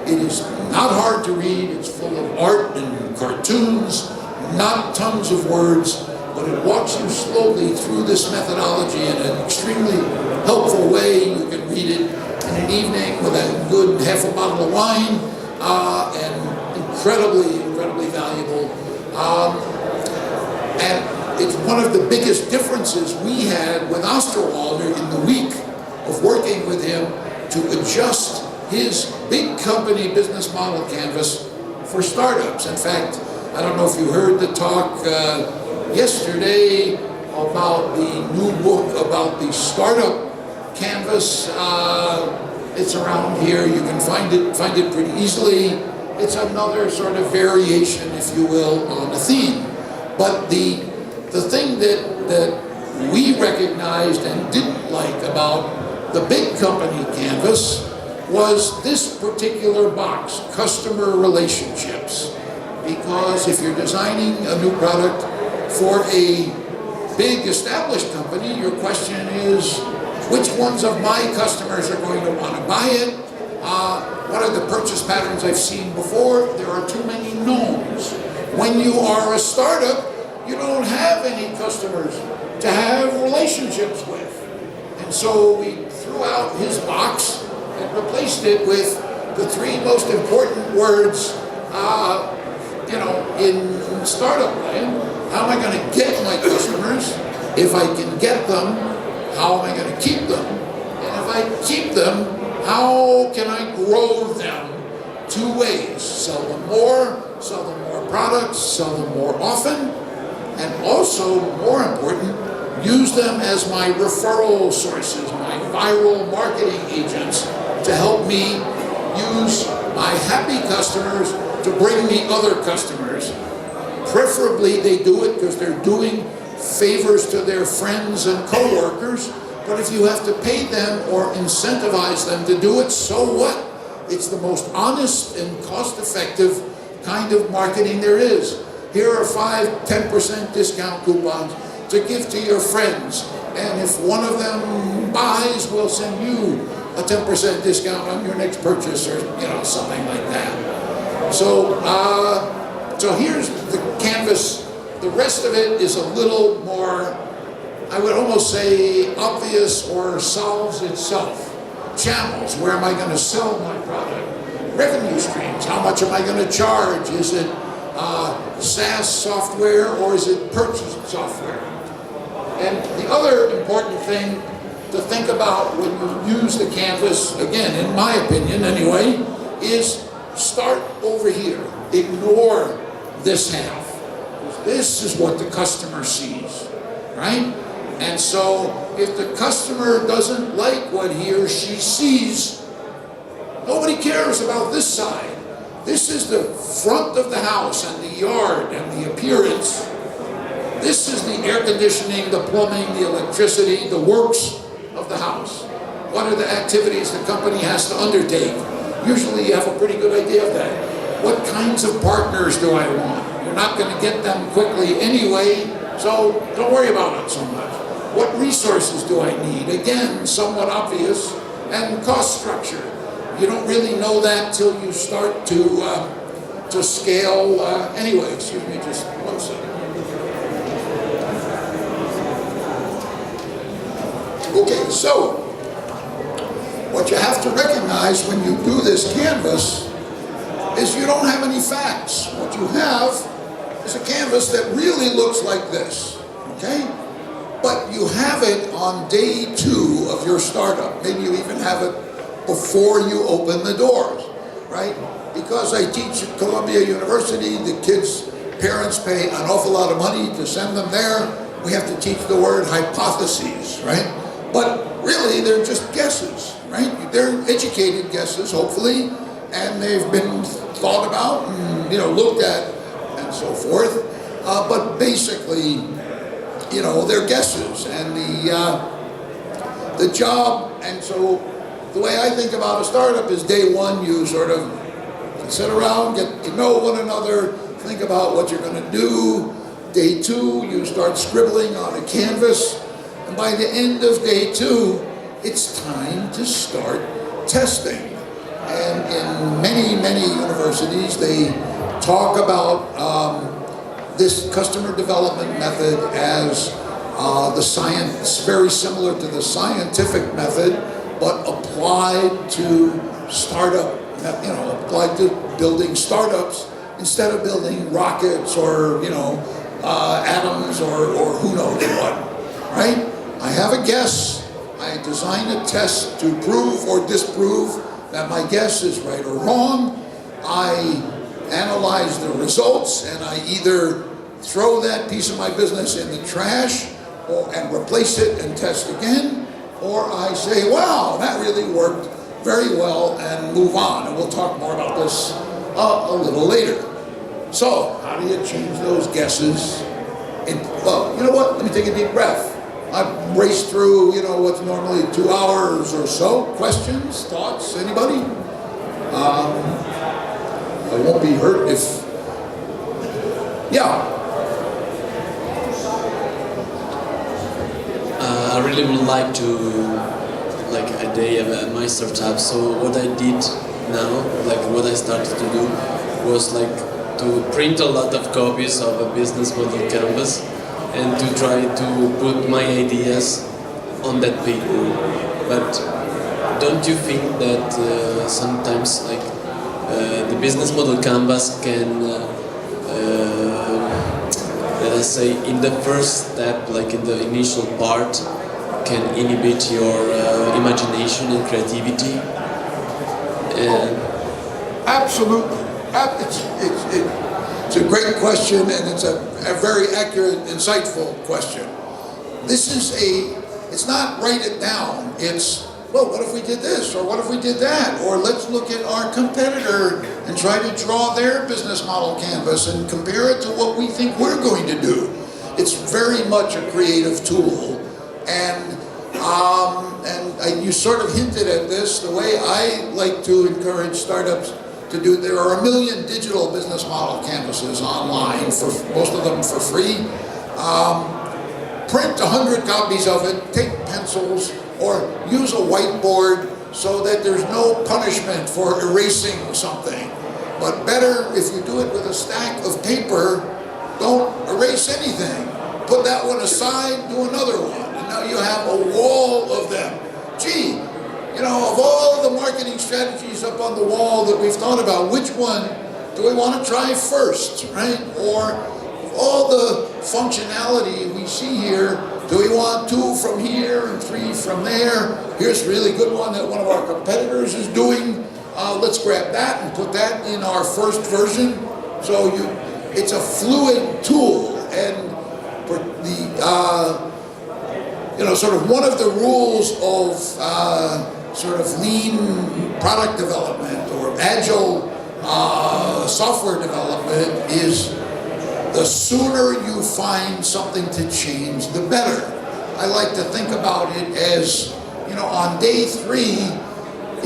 It is not hard to read, it's full of art and cartoons, not tons of words, but it walks you slowly through this methodology in an extremely helpful way. You can read it in an evening with a good half a bottle of wine, and incredibly valuable. And it's one of the biggest differences we had with Osterwalder in the week of working with him to adjust his big company business model canvas for startups. In fact, I don't know if you heard the talk yesterday about the new book about the startup canvas. It's around here. You can find it pretty easily. It's another sort of variation, if you will, on the theme. But the thing that we recognized and didn't like about the big company canvas was this particular box, customer relationships. Because if you're designing a new product for a big established company, your question is, which ones of my customers are going to want to buy it? What are the purchase patterns I've seen before? There are too many knowns. When you are a startup, you don't have any customers to have relationships with. And so we threw out his box and replaced it with the three most important words, in startup land. How am I going to get my customers? If I can get them, how am I going to keep them? And if I keep them, how can I grow them? Two ways: sell them more products, sell them more often, and also, more important, use them as my referral sources, my viral marketing agents, to help me use my happy customers to bring me other customers. Preferably they do it because they're doing favors to their friends and coworkers, but if you have to pay them or incentivize them to do it, so what? It's the most honest and cost-effective kind of marketing there is. Here are 5-10% discount coupons to give to your friends, and if one of them buys, we'll send you a 10% discount on your next purchase, or something like that. So here's the canvas. The rest of it is a little more, I would almost say, obvious or solves itself. Channels: where am I going to sell my product? Revenue streams: how much am I going to charge? Is it SaaS software or is it purchased software? And the other important thing to think about when you use the canvas, again, in my opinion anyway, is start over here. Ignore this half. This is what the customer sees, right? And so if the customer doesn't like what he or she sees, nobody cares about this side. This is the front of the house and the yard and the appearance. This is the air conditioning, the plumbing, the electricity, the works of the house. What are the activities the company has to undertake? Usually you have a pretty good idea of that. What kinds of partners do I want? You're not going to get them quickly anyway, so don't worry about it so much. What resources do I need? Again, somewhat obvious. And cost structure. You don't really know that till you start to scale. Anyway, excuse me, just one second. Okay, so what you have to recognize when you do this canvas is you don't have any facts. What you have is a canvas that really looks like this. okay? But you have it on day 2 of your startup. Maybe you even have it before you open the doors, right? Because I teach at Columbia University, the kids' parents pay an awful lot of money to send them there. We have to teach the word hypotheses, right? But really, they're just guesses, right? They're educated guesses, hopefully, and they've been thought about and, looked at and so forth. But basically, they're guesses, and the job, and so the way I think about a startup is day 1, you sort of sit around, get to know one another, think about what you're going to do. Day 2, you start scribbling on a canvas, and by the end of day 2, it's time to start testing. And in many, many universities, they talk about this customer development method as the science, very similar to the scientific method, but applied to startup, applied to building startups instead of building rockets or, atoms or who knows what, right? I have a guess. I design a test to prove or disprove that my guess is right or wrong. I analyze the results, and I either throw that piece of my business in the trash and replace it and test again, or I say, wow, that really worked very well, and move on. And we'll talk more about this a little later. So, how do you change those guesses? Well, you know what? Let me take a deep breath. I've raced through, what's normally 2 hours or so. Questions, thoughts, anybody? I won't be hurt if, yeah.
I really would like to, a day at my startup. So what I did now, what I started to do, was to print a lot of copies of a business model canvas and to try to put my ideas on that paper. But don't you think that sometimes the business model canvas can, let us say, in the first step, in the initial part, can inhibit your imagination and creativity?
Absolutely. It's a great question, and it's a very accurate, insightful question. It's not write it down. It's, well, what if we did this, or what if we did that, or let's look at our competitor and try to draw their business model canvas and compare it to what we think we're going to do. It's very much a creative tool, and you sort of hinted at this. The way I like to encourage startups to do, there are 1 million digital business model canvases online, for most of them for free. Print 100 copies of it, take pencils, or use a whiteboard so that there's no punishment for erasing something. But better, if you do it with a stack of paper, don't erase anything. Put that one aside, do another one, and now you have a wall of them. Gee, of all the marketing strategies up on the wall that we've thought about, which one do we want to try first, right? Or all the functionality we see here, do we want 2 from here and 3 from there? Here's a really good one that one of our competitors is doing. Let's grab that and put that in our first version. So it's a fluid tool, and sort of one of the rules of sort of lean product development or agile software development is the sooner you find something to change, the better. I like to think about it as, on day 3,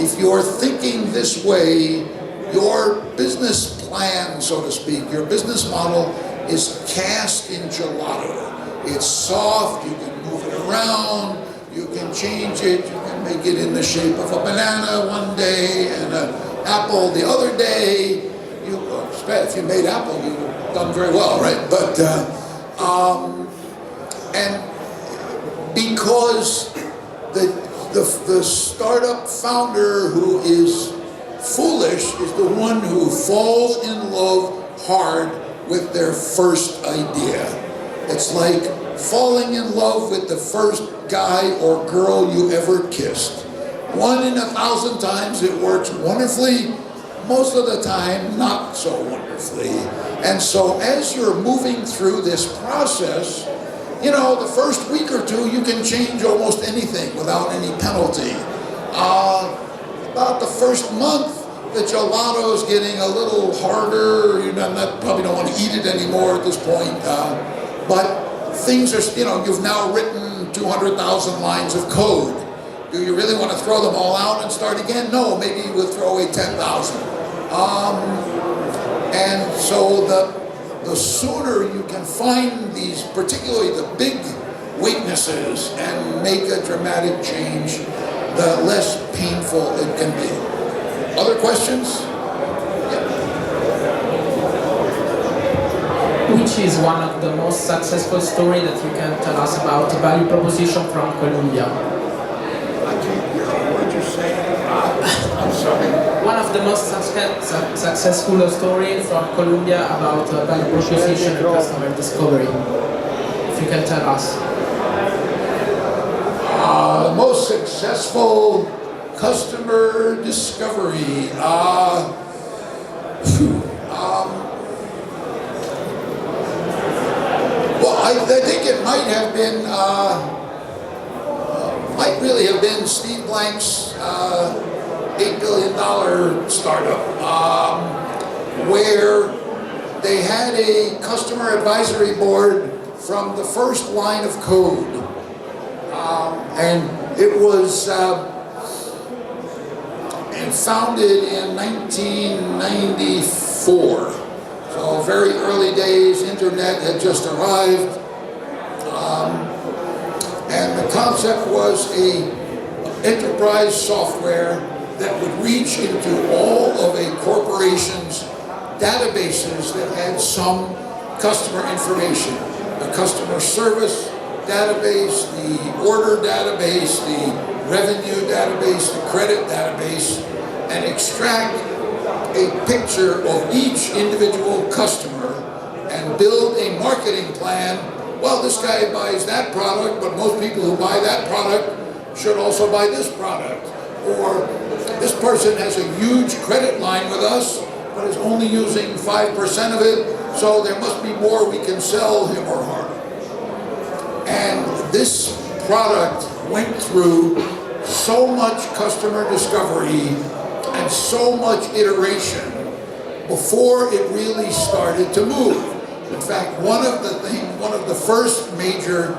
if you're thinking this way, your business plan, so to speak, your business model is cast in gelato. It's soft, you can move it around, you can change it, you can make it in the shape of a banana one day and an apple the other day. If you made apple, you've done very well, right? But, and because the startup founder who is foolish is the one who falls in love hard with their first idea. It's like falling in love with the first guy or girl you ever kissed. 1 in 1,000 times it works wonderfully, most of the time not so wonderfully. And so as you're moving through this process, you know, the first week or two you can change almost anything without any penalty. About the first month, the gelato is getting a little harder. You probably don't want to eat it anymore at this point. But things are, you know, you've now written 200,000 lines of code. Do you really want to throw them all out and start again? No, maybe we'll throw away 10,000. And so the sooner you can find these, particularly the big weaknesses, and make a dramatic change, the less painful it can be. Other questions?
Which is one of the most successful story that you can tell us about value proposition from Colombia?
I can't hear you. What did you say? I'm sorry.
One of the most successful story from Colombia about value proposition and customer discovery. If you can tell us.
The most successful customer discovery. Well, I think it might have been, might really have been Steve Blank's $8 billion startup, where they had a customer advisory board from the first line of code. And it was founded in 1994. So very early days, internet had just arrived. And the concept was a enterprise software that would reach into all of a corporation's databases that had some customer information. The customer service database, the order database, the revenue database, the credit database, and extract a picture of each individual customer and build a marketing plan. Well, this guy buys that product, but most people who buy that product should also buy this product. Or this person has a huge credit line with us, but is only using 5% of it, so there must be more we can sell him or her. And this product went through so much customer discovery and so much iteration before it really started to move. In fact, one of the first major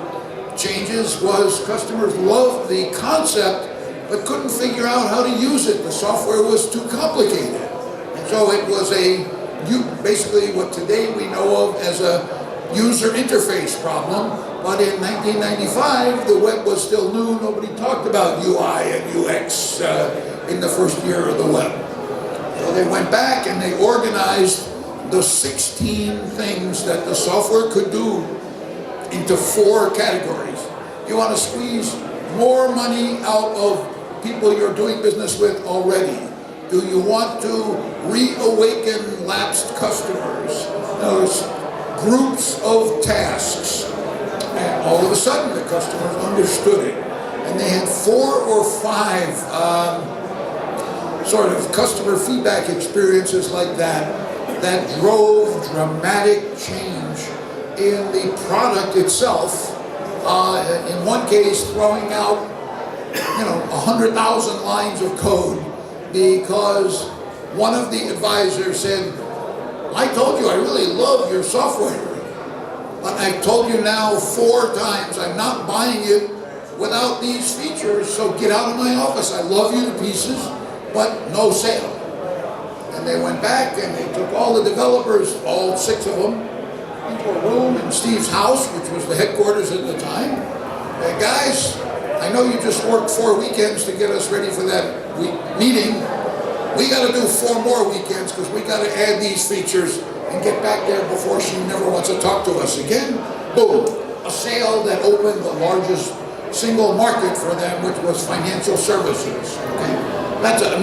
changes was customers loved the concept but couldn't figure out how to use it. The software was too complicated. And so it was basically what today we know of as a user interface problem. But in 1995, the web was still new. Nobody talked about UI and UX in the first year of the web. So they went back and they organized the 16 things that the software could do into 4 categories. You want to squeeze more money out of people you're doing business with already? Do you want to reawaken lapsed customers? Those groups of tasks. And all of a sudden the customers understood it. And they had 4 or 5 sort of customer feedback experiences like that drove dramatic change in the product itself. In one case, throwing out 100,000 lines of code because one of the advisors said, I told you I really love your software. But I've told you now 4 times I'm not buying it without these features, so get out of my office. I love you to pieces, but no sale. And they went back and they took all the developers, all 6 of them, into a room in Steve's house, which was the headquarters at the time. Hey guys, I know you just worked 4 weekends to get us ready for that meeting. We got to do 4 more weekends because we got to add these features and get back there before she never wants to talk to us again. Boom, a sale that opened the largest single market for them, which was financial services. Okay, that's a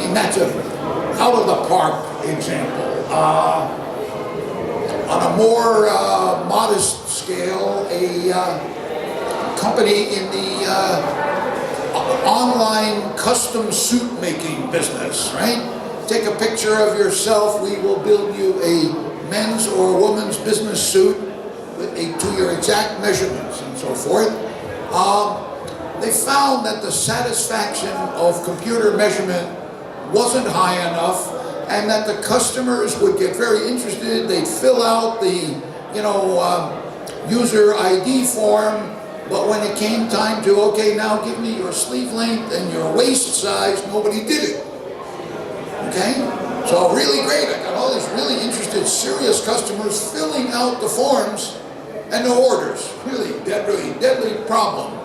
out of the park example. On a more modest scale, a company in the online custom suit making business, right? Take a picture of yourself, we will build you a men's or woman's business suit to your exact measurements and so forth. They found that the satisfaction of computer measurement wasn't high enough, and that the customers would get very interested. They'd fill out the, user ID form, but when it came time to, okay, now give me your sleeve length and your waist size, nobody did it. Okay? So really great. I got all these really interested, serious customers filling out the forms and no orders. Really deadly problem.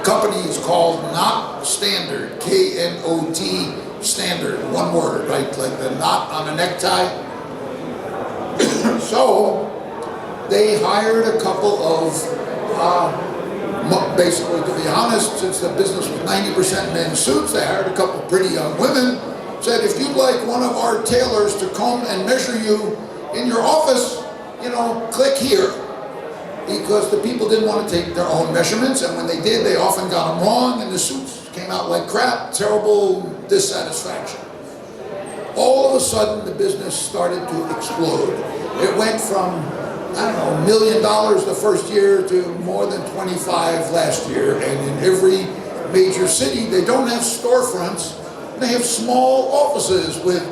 Company is called Knot Standard, K-N-O-T Standard, one word, right? Like the knot on a necktie. So they hired a couple of, basically, to be honest, since the business was 90% men's suits, they hired a couple of pretty young women, said, if you'd like one of our tailors to come and measure you in your office, click here. Because the people didn't want to take their own measurements, and when they did, they often got them wrong, and the suits came out like crap, terrible dissatisfaction. All of a sudden, the business started to explode. It went from, $1 million the first year to more than 25 last year, and in every major city, they don't have storefronts, they have small offices with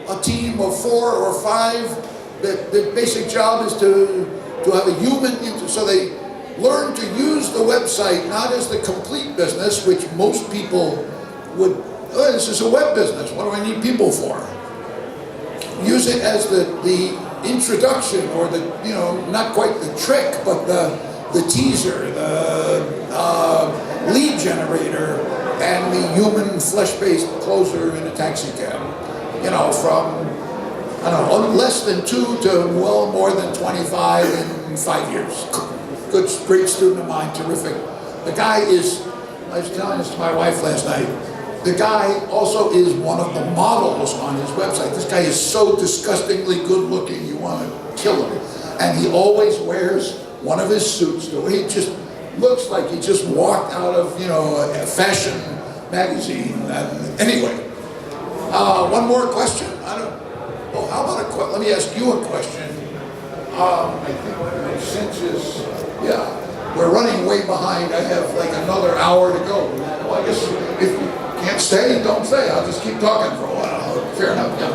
a team of 4 or 5. The basic job is to have a human, so they learn to use the website not as the complete business, which most people would, this is a web business, what do I need people for? Use it as the introduction, or the, not quite the trick, but the teaser, the lead generator, and the human flesh-based closer in a taxi cab. From less than 2 to well more than 25 in 5 years. Good, great student of mine, terrific. The guy is, I was telling this to my wife last night, the guy also is one of the models on his website. This guy is so disgustingly good looking, you want to kill him. And he always wears one of his suits. The way he just looks like he just walked out of, a fashion magazine. Anyway, one more question. How about let me ask you a question. I think since we're running way behind. I have like another hour to go. Well, I guess if you can't stay, don't stay. I'll just keep talking for a while. Fair enough. Yeah.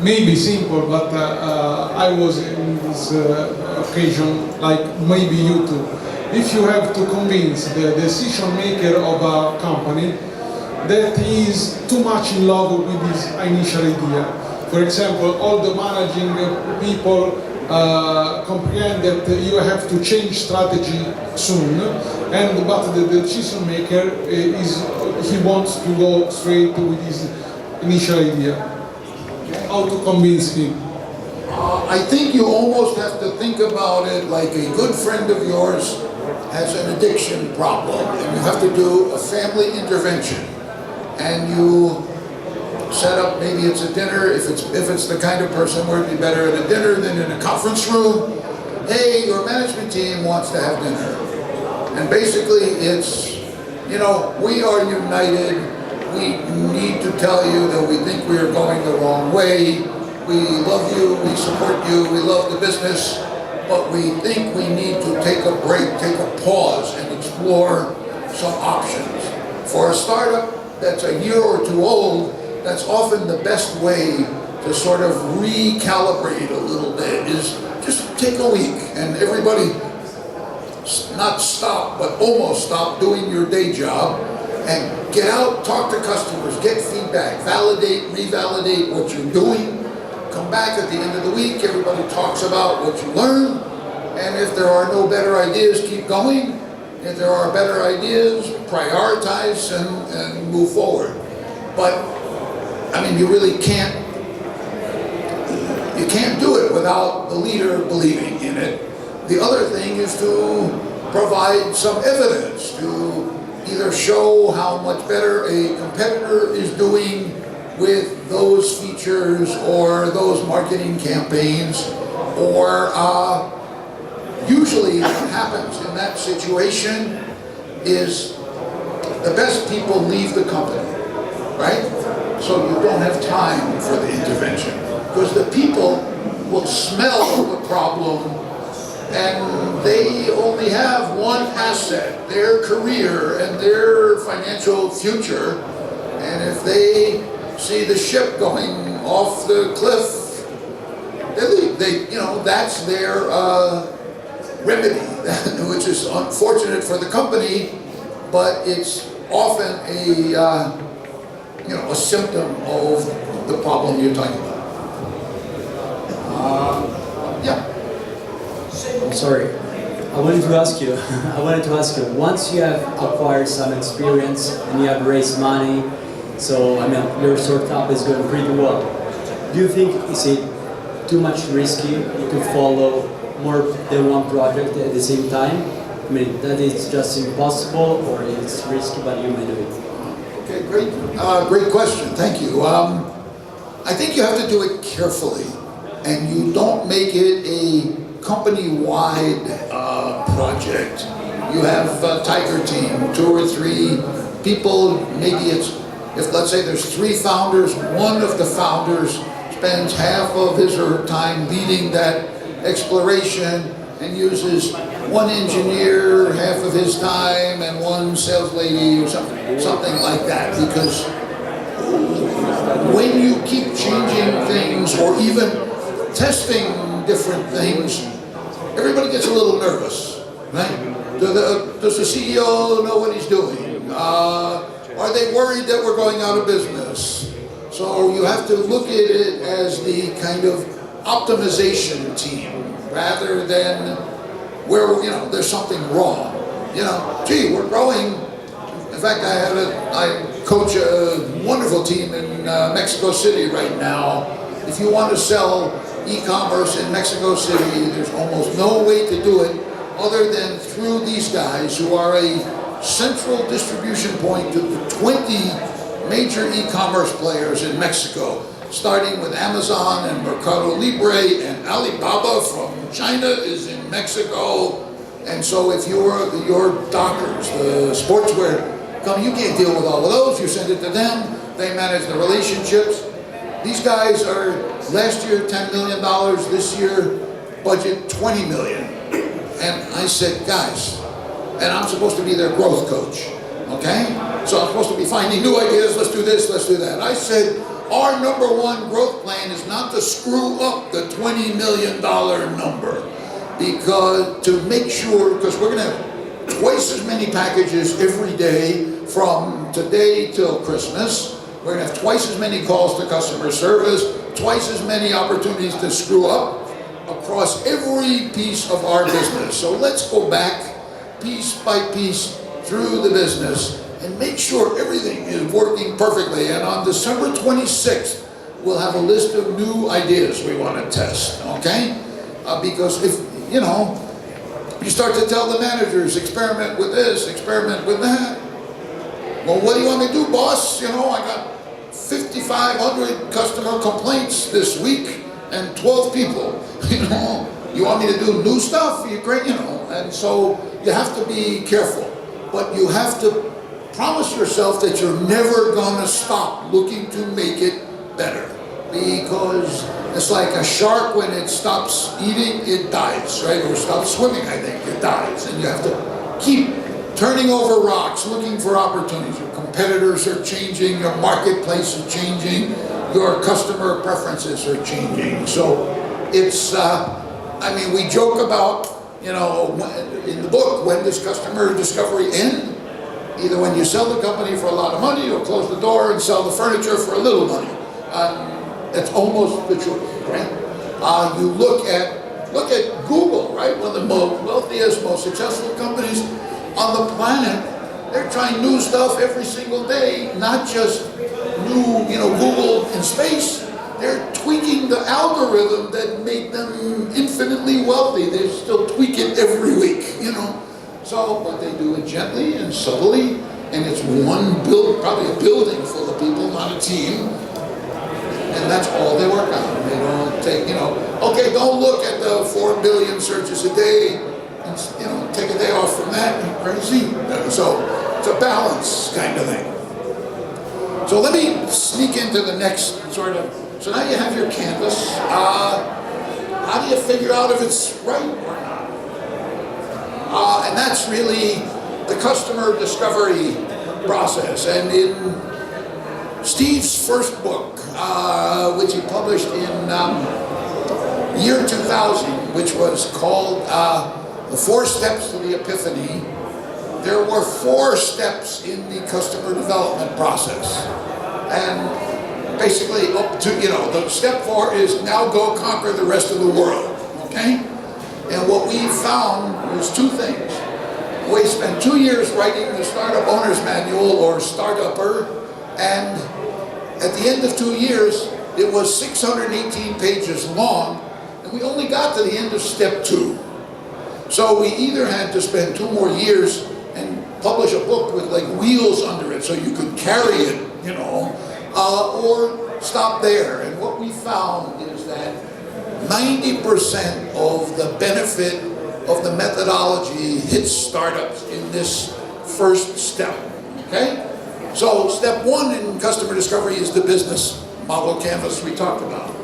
Maybe simple, but I was in this occasion, like maybe you too. If you have to convince the decision maker of a company that he is too much in love with his initial idea. For example, all the managing people comprehend that you have to change strategy soon, but the decision maker he wants to go straight with his initial idea. How to convince him?
I think you almost have to think about it like a good friend of yours has an addiction problem, and you have to do a family intervention. And you set up, maybe it's a dinner, if it's the kind of person where it'd be better at a dinner than in a conference room. Hey, your management team wants to have dinner. And basically it's, we are united. We need to tell you that we think we are going the wrong way. We love you, we support you, we love the business, but we think we need to take a break, take a pause, and explore some options. For a startup that's a year or two old, that's often the best way to sort of recalibrate a little bit, is just take a week and everybody not stop, but almost stop doing your day job and get out, talk to customers, get feedback, validate, revalidate what you're doing. Come back at the end of the week, everybody talks about what you learned, and if there are no better ideas, keep going. If there are better ideas, prioritize and move forward. But, you really can't do it without the leader believing in it. The other thing is to provide some evidence, to either show how much better a competitor is doing with those features or those marketing campaigns, or usually what happens in that situation is the best people leave the company, right? So you don't have time for the intervention because the people will smell the problem and they only have one asset, their career and their financial future. And if they see the ship going off the cliff, they leave. That's their remedy, which is unfortunate for the company, but it's often a symptom of the problem you're talking about. Yeah.
I'm sorry. I wanted to ask you. Once you have acquired some experience and you have raised money, so your startup is going pretty well. Do you think is it too much risky to follow more than one project at the same time? That it's just impossible, or it's risky, but you may do it.
Okay, great question. Thank you. I think you have to do it carefully, and you don't make it a company-wide project. You have a tiger team, 2 or 3 people. Maybe if let's say there's 3 founders, one of the founders spends half of his or her time leading that exploration and uses 1 engineer half of his time and 1 sales lady or something like that. Because when you keep changing things or even testing different things, everybody gets a little nervous, right? Does the CEO know what he's doing? Are they worried that we're going out of business? So you have to look at it as the kind of optimization team rather than where there's something wrong. Gee, we're growing. In fact, I coach a wonderful team in Mexico City right now. If you want to sell e-commerce in Mexico City, there's almost no way to do it other than through these guys who are a central distribution point to the 20 major e-commerce players in Mexico, starting with Amazon and Mercado Libre, and Alibaba from China is in Mexico. And so if your Dockers, the sportswear company, you can't deal with all of those. You send it to them. They manage the relationships. These guys are, last year, $10 million. This year, budget $20 million. And I said, guys, and I'm supposed to be their growth coach, okay? So I'm supposed to be finding new ideas. Let's do this, let's do that. I said, our #1 growth plan is not to screw up the $20 million number, because to make sure, because we're going to have twice as many packages every day from today till Christmas. We're going to have twice as many calls to customer service, twice as many opportunities to screw up across every piece of our business. So let's go back piece by piece through the business and make sure everything is working perfectly. And on December 26th, we'll have a list of new ideas we want to test, okay? Because if, you start to tell the managers, experiment with this, experiment with that. Well, what do you want me to do, boss? I got 5,500 customer complaints this week and 12 people. You want me to do new stuff? You're great, And so you have to be careful, but you have to promise yourself that you're never going to stop looking to make it better. Because it's like a shark, when it stops eating, it dies, right? Or stops swimming, I think, it dies. And you have to keep turning over rocks, looking for opportunities. Your competitors are changing, your marketplace is changing, your customer preferences are changing. So it's, we joke about, in the book, when does customer discovery end? Either when you sell the company for a lot of money or close the door and sell the furniture for a little money. That's almost the truth, right? You look at Google, right? One of the most wealthiest, most successful companies on the planet. They're trying new stuff every single day, not just new, Google in space. They're tweaking the algorithm that made them infinitely wealthy. They still tweak it every week, So, but they do it gently and subtly, and it's probably a building full of people, not a team. And that's all they work on. They don't take, okay, don't look at the 4 billion searches a day. and, you know, take a day off from that and crazy. So it's a balance kind of thing. So let me sneak into the next sort of, so now you have your canvas. How do you figure out if it's right or not? And that's really the customer discovery process. And in Steve's first book, which he published in year 2000, which was called The 4 Steps to the Epiphany, there were 4 steps in the customer development process. And basically up to, you know, the step 4 is now go conquer the rest of the world, okay? And what we found was 2 things. We spent 2 years writing the Startup Owner's Manual, or Startupper, and at the end of 2 years, it was 618 pages long, and we only got to the end of step 2. So we either had to spend 2 more years and publish a book with like wheels under it so you could carry it, you know, or stop there. And what we found is that 90% of the benefit of the methodology hits startups in this first step, okay? So step 1 in customer discovery is the business model canvas we talked about.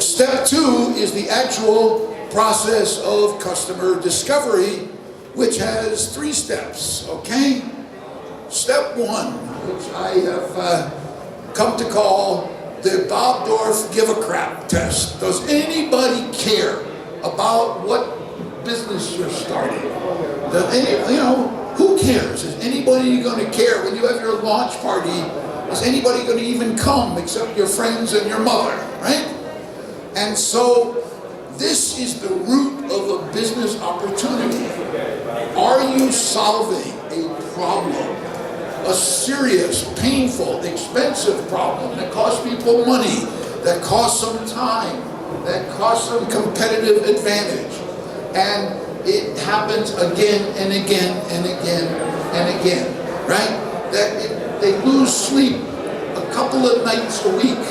Step 2 is the actual process of customer discovery, which has 3 steps, okay? Step 1, which I have come to call the Bob Dorff give a crap test. Does anybody care about what business you're starting? You know, who cares? Is anybody going to care when you have your launch party? Is anybody going to even come except your friends and your mother, right? And so this is the root of a business opportunity. Are you solving a problem? A serious, painful, expensive problem that costs people money, that costs some time, that costs some competitive advantage. And it happens again and again and again and again, right? That they lose sleep a couple of nights a week.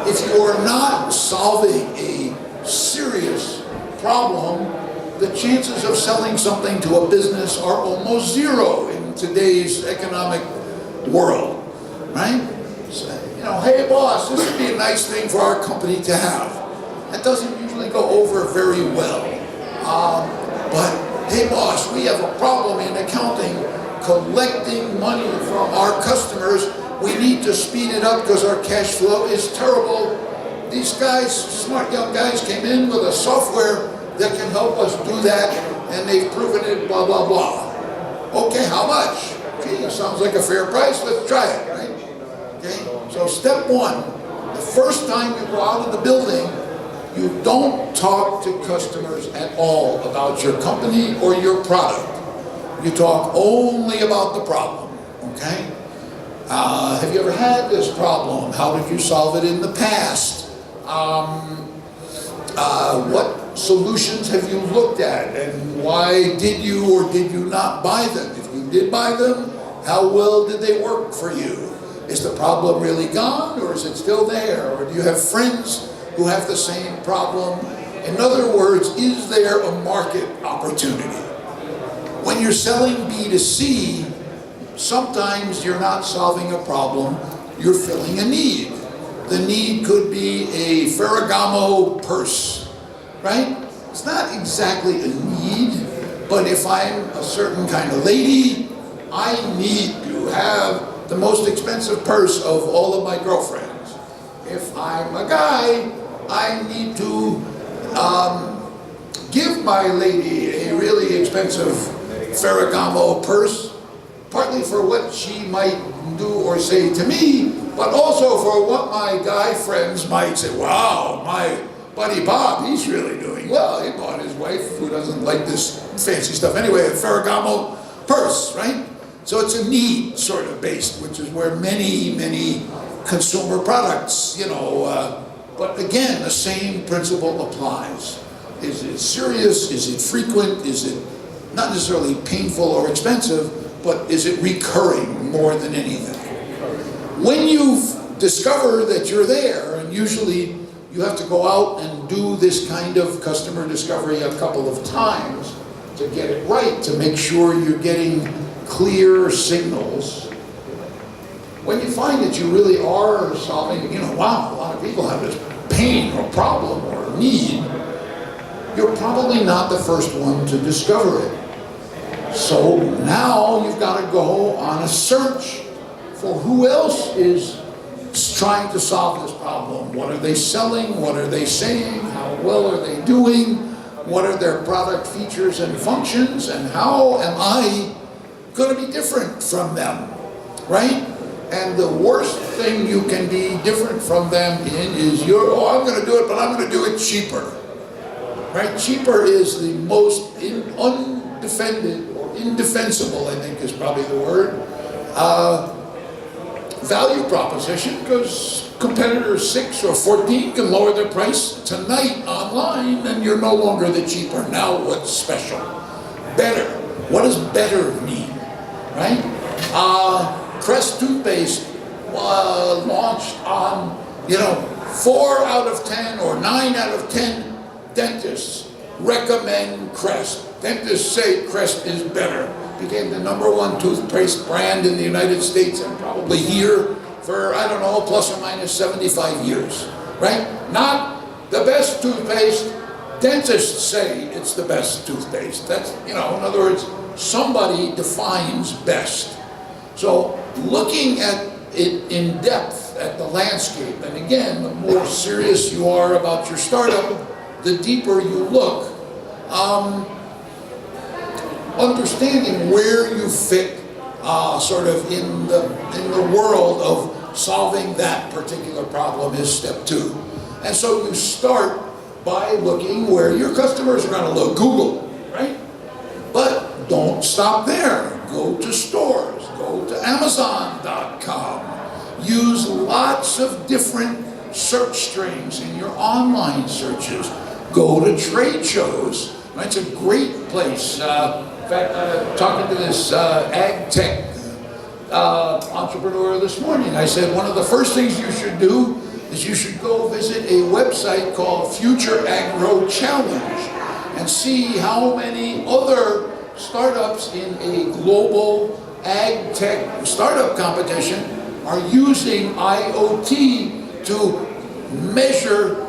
If you are not solving a serious problem, the chances of selling something to a business are almost 0 in today's economic world, right? So, you know, hey boss, this would be a nice thing for our company to have. That doesn't usually go over very well. But hey boss, we have a problem in accounting collecting money from our customers. We need to speed it up because our cash flow is terrible. These guys, smart young guys, came in with a software that can help us do that, and they've proven it, blah, blah, blah. Okay, how much? Gee, sounds like a fair price, let's try it, right? Okay, so step 1, the first time you go out of the building, you don't talk to customers at all about your company or your product. You talk only about the problem, okay? Have you ever had this problem? How did you solve it in the past? What solutions have you looked at, and why did you or did you not buy them? If you did buy them, how well did they work for you? Is the problem really gone, or is it still there? Or do you have friends who have the same problem? In other words, is there a market opportunity? When you're selling B2C, sometimes you're not solving a problem, you're filling a need. The need could be a Ferragamo purse, right? It's not exactly a need, but if I'm a certain kind of lady, I need to have the most expensive purse of all of my girlfriends. If I'm a guy, I need to give my lady a really expensive Ferragamo purse, partly for what she might do or say to me, but also for what my guy friends might say. Wow, my buddy Bob, he's really doing well. He bought his wife, who doesn't like this fancy stuff anyway, a Ferragamo purse, right? So it's a need sort of based, which is where many, many consumer products, you know, but again, the same principle applies. Is it serious? Is it frequent? Is it not necessarily painful or expensive, but is it recurring more than anything? When you discover that you're there, and usually you have to go out and do this kind of customer discovery a couple of times to get it right, to make sure you're getting clear signals. When you find that you really are solving, wow, a lot of people have this pain or problem or need, you're probably not the first one to discover it. So now you've got to go on a search for who else is trying to solve this problem. What are they selling? What are they saying? How well are they doing? What are their product features and functions? And how am I going to be different from them, right? And the worst thing you can be different from them in is I'm going to do it, but I'm going to do it cheaper, right? Cheaper is the most undefended or indefensible, I think is probably the word, value proposition, because competitors 6 or 14 can lower their price tonight online and you're no longer the cheaper. Now what's special? Better. What does better mean, right? Crest toothpaste launched on, 4 out of 10 or 9 out of 10 dentists recommend Crest. Dentists say Crest is better. Became the #1 toothpaste brand in the United States and probably here for, I don't know, plus or minus 75 years, right? Not the best toothpaste. Dentists say it's the best toothpaste. That's, in other words, somebody defines best. So looking at it in depth at the landscape, and again, the more serious you are about your startup, the deeper you look, understanding where you fit sort of in the world of solving that particular problem is step 2. And so you start by looking where your customers are going to look. Google, right? But don't stop there. Go to stores. Go to Amazon.com. Use lots of different search strings in your online searches. Go to trade shows. Right? It's a great place. In fact, talking to this ag tech entrepreneur this morning, I said one of the first things you should do is you should go visit a website called Future Agro Challenge and see how many other startups in a global ag tech startup competition are using IoT to measure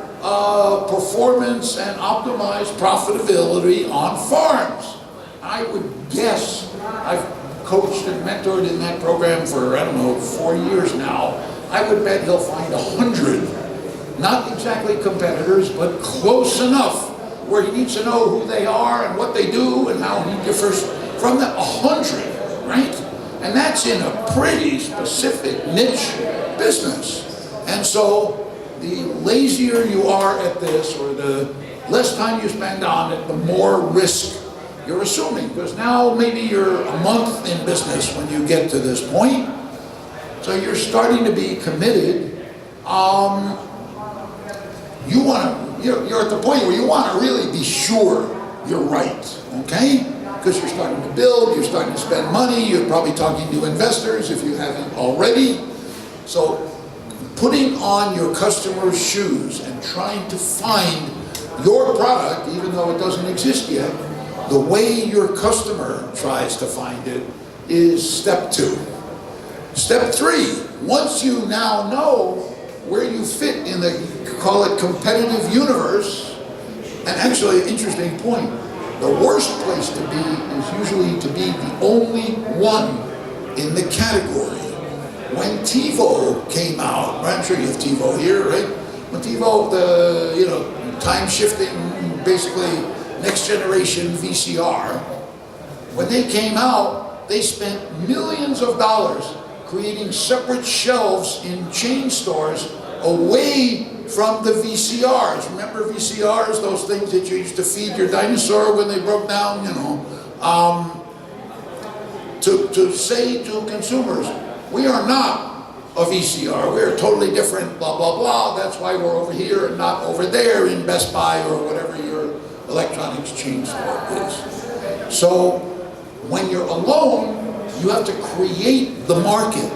performance and optimize profitability on farms. I would guess, I've coached and mentored in that program for, 4 years now. I would bet he'll find 100, not exactly competitors, but close enough where he needs to know who they are and what they do and how he differs from them. 100, right? And that's in a pretty specific niche business. And so the lazier you are at this, or the less time you spend on it, the more risk you're assuming. Because now maybe you're a month in business when you get to this point. So you're starting to be committed. You're at the point where you want to really be sure you're right, okay? Because you're starting to build, you're starting to spend money, you're probably talking to investors if you haven't already. So putting on your customer's shoes and trying to find your product, even though it doesn't exist yet, the way your customer tries to find it is step 2. Step 3, once you now know where you fit in the, call it competitive universe, and actually, interesting point, the worst place to be is usually to be the only one in the category. When TiVo came out, right? I'm sure you have TiVo here, right? When TiVo, the time shifting, basically next generation VCR, when they came out, they spent millions of dollars creating separate shelves in chain stores away from the VCRs. Remember VCRs, those things that you used to feed your dinosaur when they broke down, to say to consumers, we are not a VCR, we are totally different, blah, blah, blah, that's why we're over here and not over there in Best Buy or whatever your electronics chain store is. So when you're alone, you have to create the market.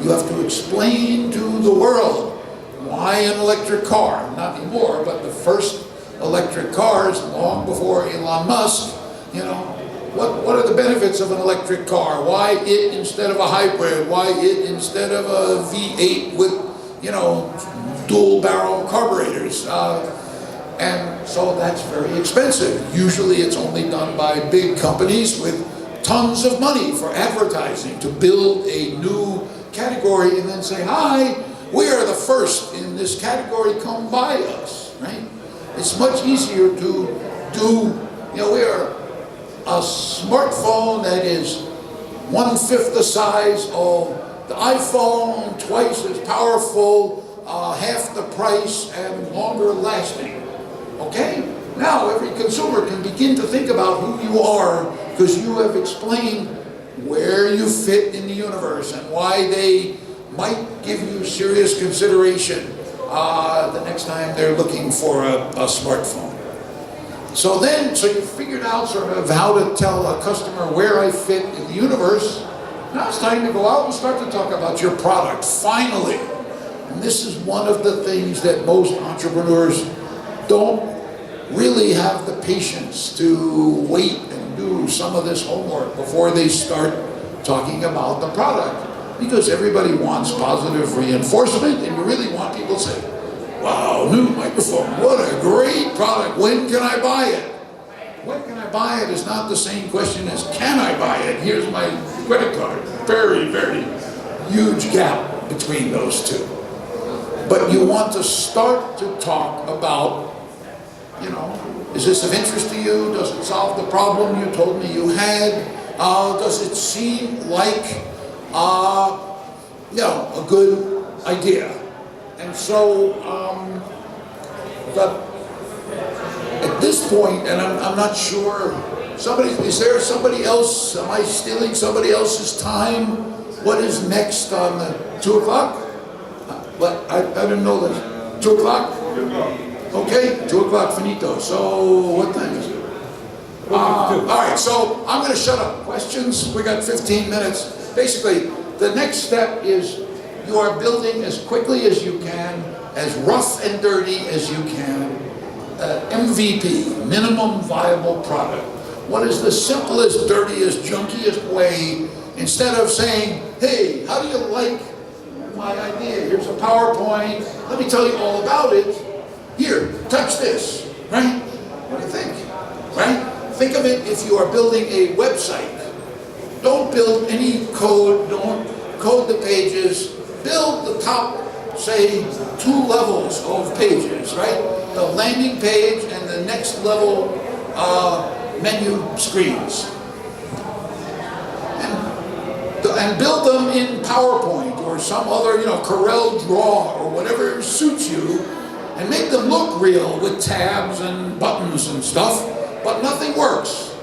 You have to explain to the world Why an electric car? Not anymore, but the first electric cars, long before Elon Musk, you know, what are the benefits of an electric car? Why it instead of a hybrid? Why it instead of a V8 with, you know, dual barrel carburetors? And so that's very expensive. Usually it's only done by big companies with tons of money for advertising to build a new category and then say, hi, we are the first in this category, come buy us, right? It's much easier to do, you know, we are a smartphone that is 1/5 the size of the iPhone, twice as powerful, half the price, and longer lasting. Okay? Now every consumer can begin to think about who you are because you have explained where you fit in the universe and why they might give you serious consideration the next time they're looking for a smartphone. So you figured out sort of how to tell a customer where I fit in the universe. Now it's time to go out and start to talk about your product, finally. And this is one of the things that most entrepreneurs don't really have the patience to wait and do some of this homework before they start talking about the product. Because everybody wants positive reinforcement, and you really want people to say, wow, new microphone, what a great product, when can I buy it? When can I buy it is not the same question as can I buy it? Here's my credit card. Very, very huge gap between those two. But you want to start to talk about, you know, is this of interest to you? Does it solve the problem you told me you had? Does it seem like, you know, a good idea? And so, at this point, and I'm not sure, is there somebody else, am I stealing somebody else's time? What is next on the 2 o'clock? What, I didn't know that. 2 o'clock? Okay, 2 o'clock finito. So, what time is it? All right, so I'm going to shut up. Questions? We got 15 minutes. Basically, the next step is you are building as quickly as you can, as rough and dirty as you can, MVP, minimum viable product. What is the simplest, dirtiest, junkiest way, instead of saying, hey, how do you like my idea? Here's a PowerPoint. Let me tell you all about it. Here, touch this, right? What do you think, right? Think of it if you are building a website. Don't build any code, don't code the pages. Build the top, say, 2 levels of pages, right? The landing page and the next level menu screens. And build them in PowerPoint or some other, you know, Corel Draw or whatever suits you, and make them look real with tabs and buttons and stuff, but nothing works.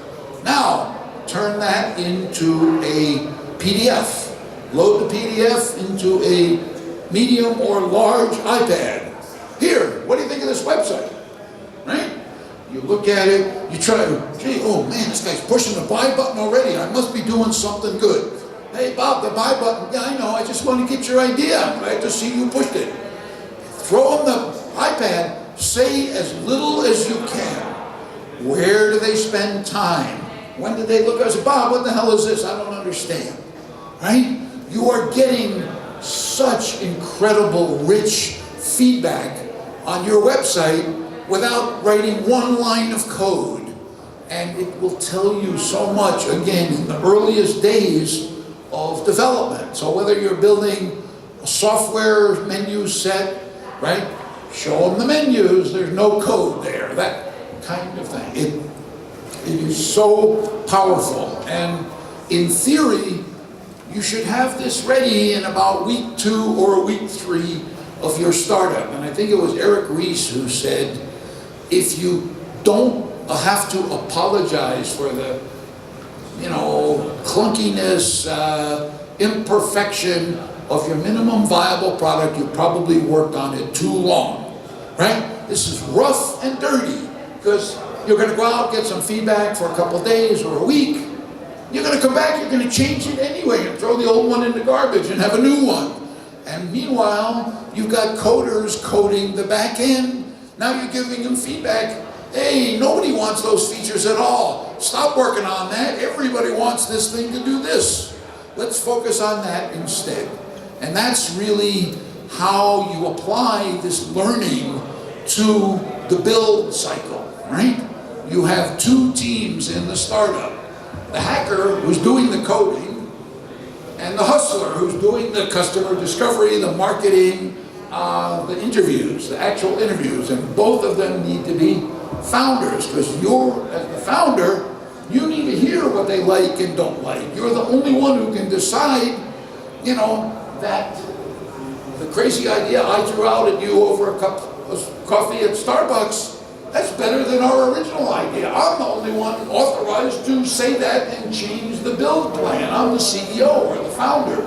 Now, turn that into a PDF. Load the PDF into a medium or large iPad. Here, what do you think of this website? Right? You look at it, you try to, gee, oh man, this guy's pushing the buy button already. I must be doing something good. Hey Bob, the buy button, yeah I know, I just want to get your idea. I'm glad to see you pushed it. Throw on the iPad, say as little as you can. Where do they spend time? When do they look at us? Bob, what the hell is this? I don't understand. Right? You are getting such incredible, rich feedback on your website without writing 1 line of code. And it will tell you so much, again, in the earliest days of development. So whether you're building a software menu set, right? Show them the menus, there's no code there, that kind of thing. It is so powerful. And in theory, you should have this ready in about week 2 or week 3 of your startup. And I think it was Eric Ries who said, if you don't have to apologize for the, you know, clunkiness, imperfection of your minimum viable product, you probably worked on it too long, right? This is rough and dirty because you're going to go out, get some feedback for a couple days or a week. You're going to come back, you're going to change it anyway and throw the old one in the garbage and have a new one. And meanwhile, you've got coders coding the back end. Now you're giving them feedback. Hey, nobody wants those features at all. Stop working on that. Everybody wants this thing to do this. Let's focus on that instead. And that's really how you apply this learning to the build cycle, right? You have two teams in the startup. The hacker who's doing the coding, and the hustler who's doing the customer discovery, the marketing, the interviews, the actual interviews, and both of them need to be founders, because you're, as the founder, you need to hear what they like and don't like. You're the only one who can decide, you know, that the crazy idea I threw out at you over a cup of coffee at Starbucks, that's better than our original idea. I'm the only one authorized to say that and change the build plan. I'm the CEO or the founder.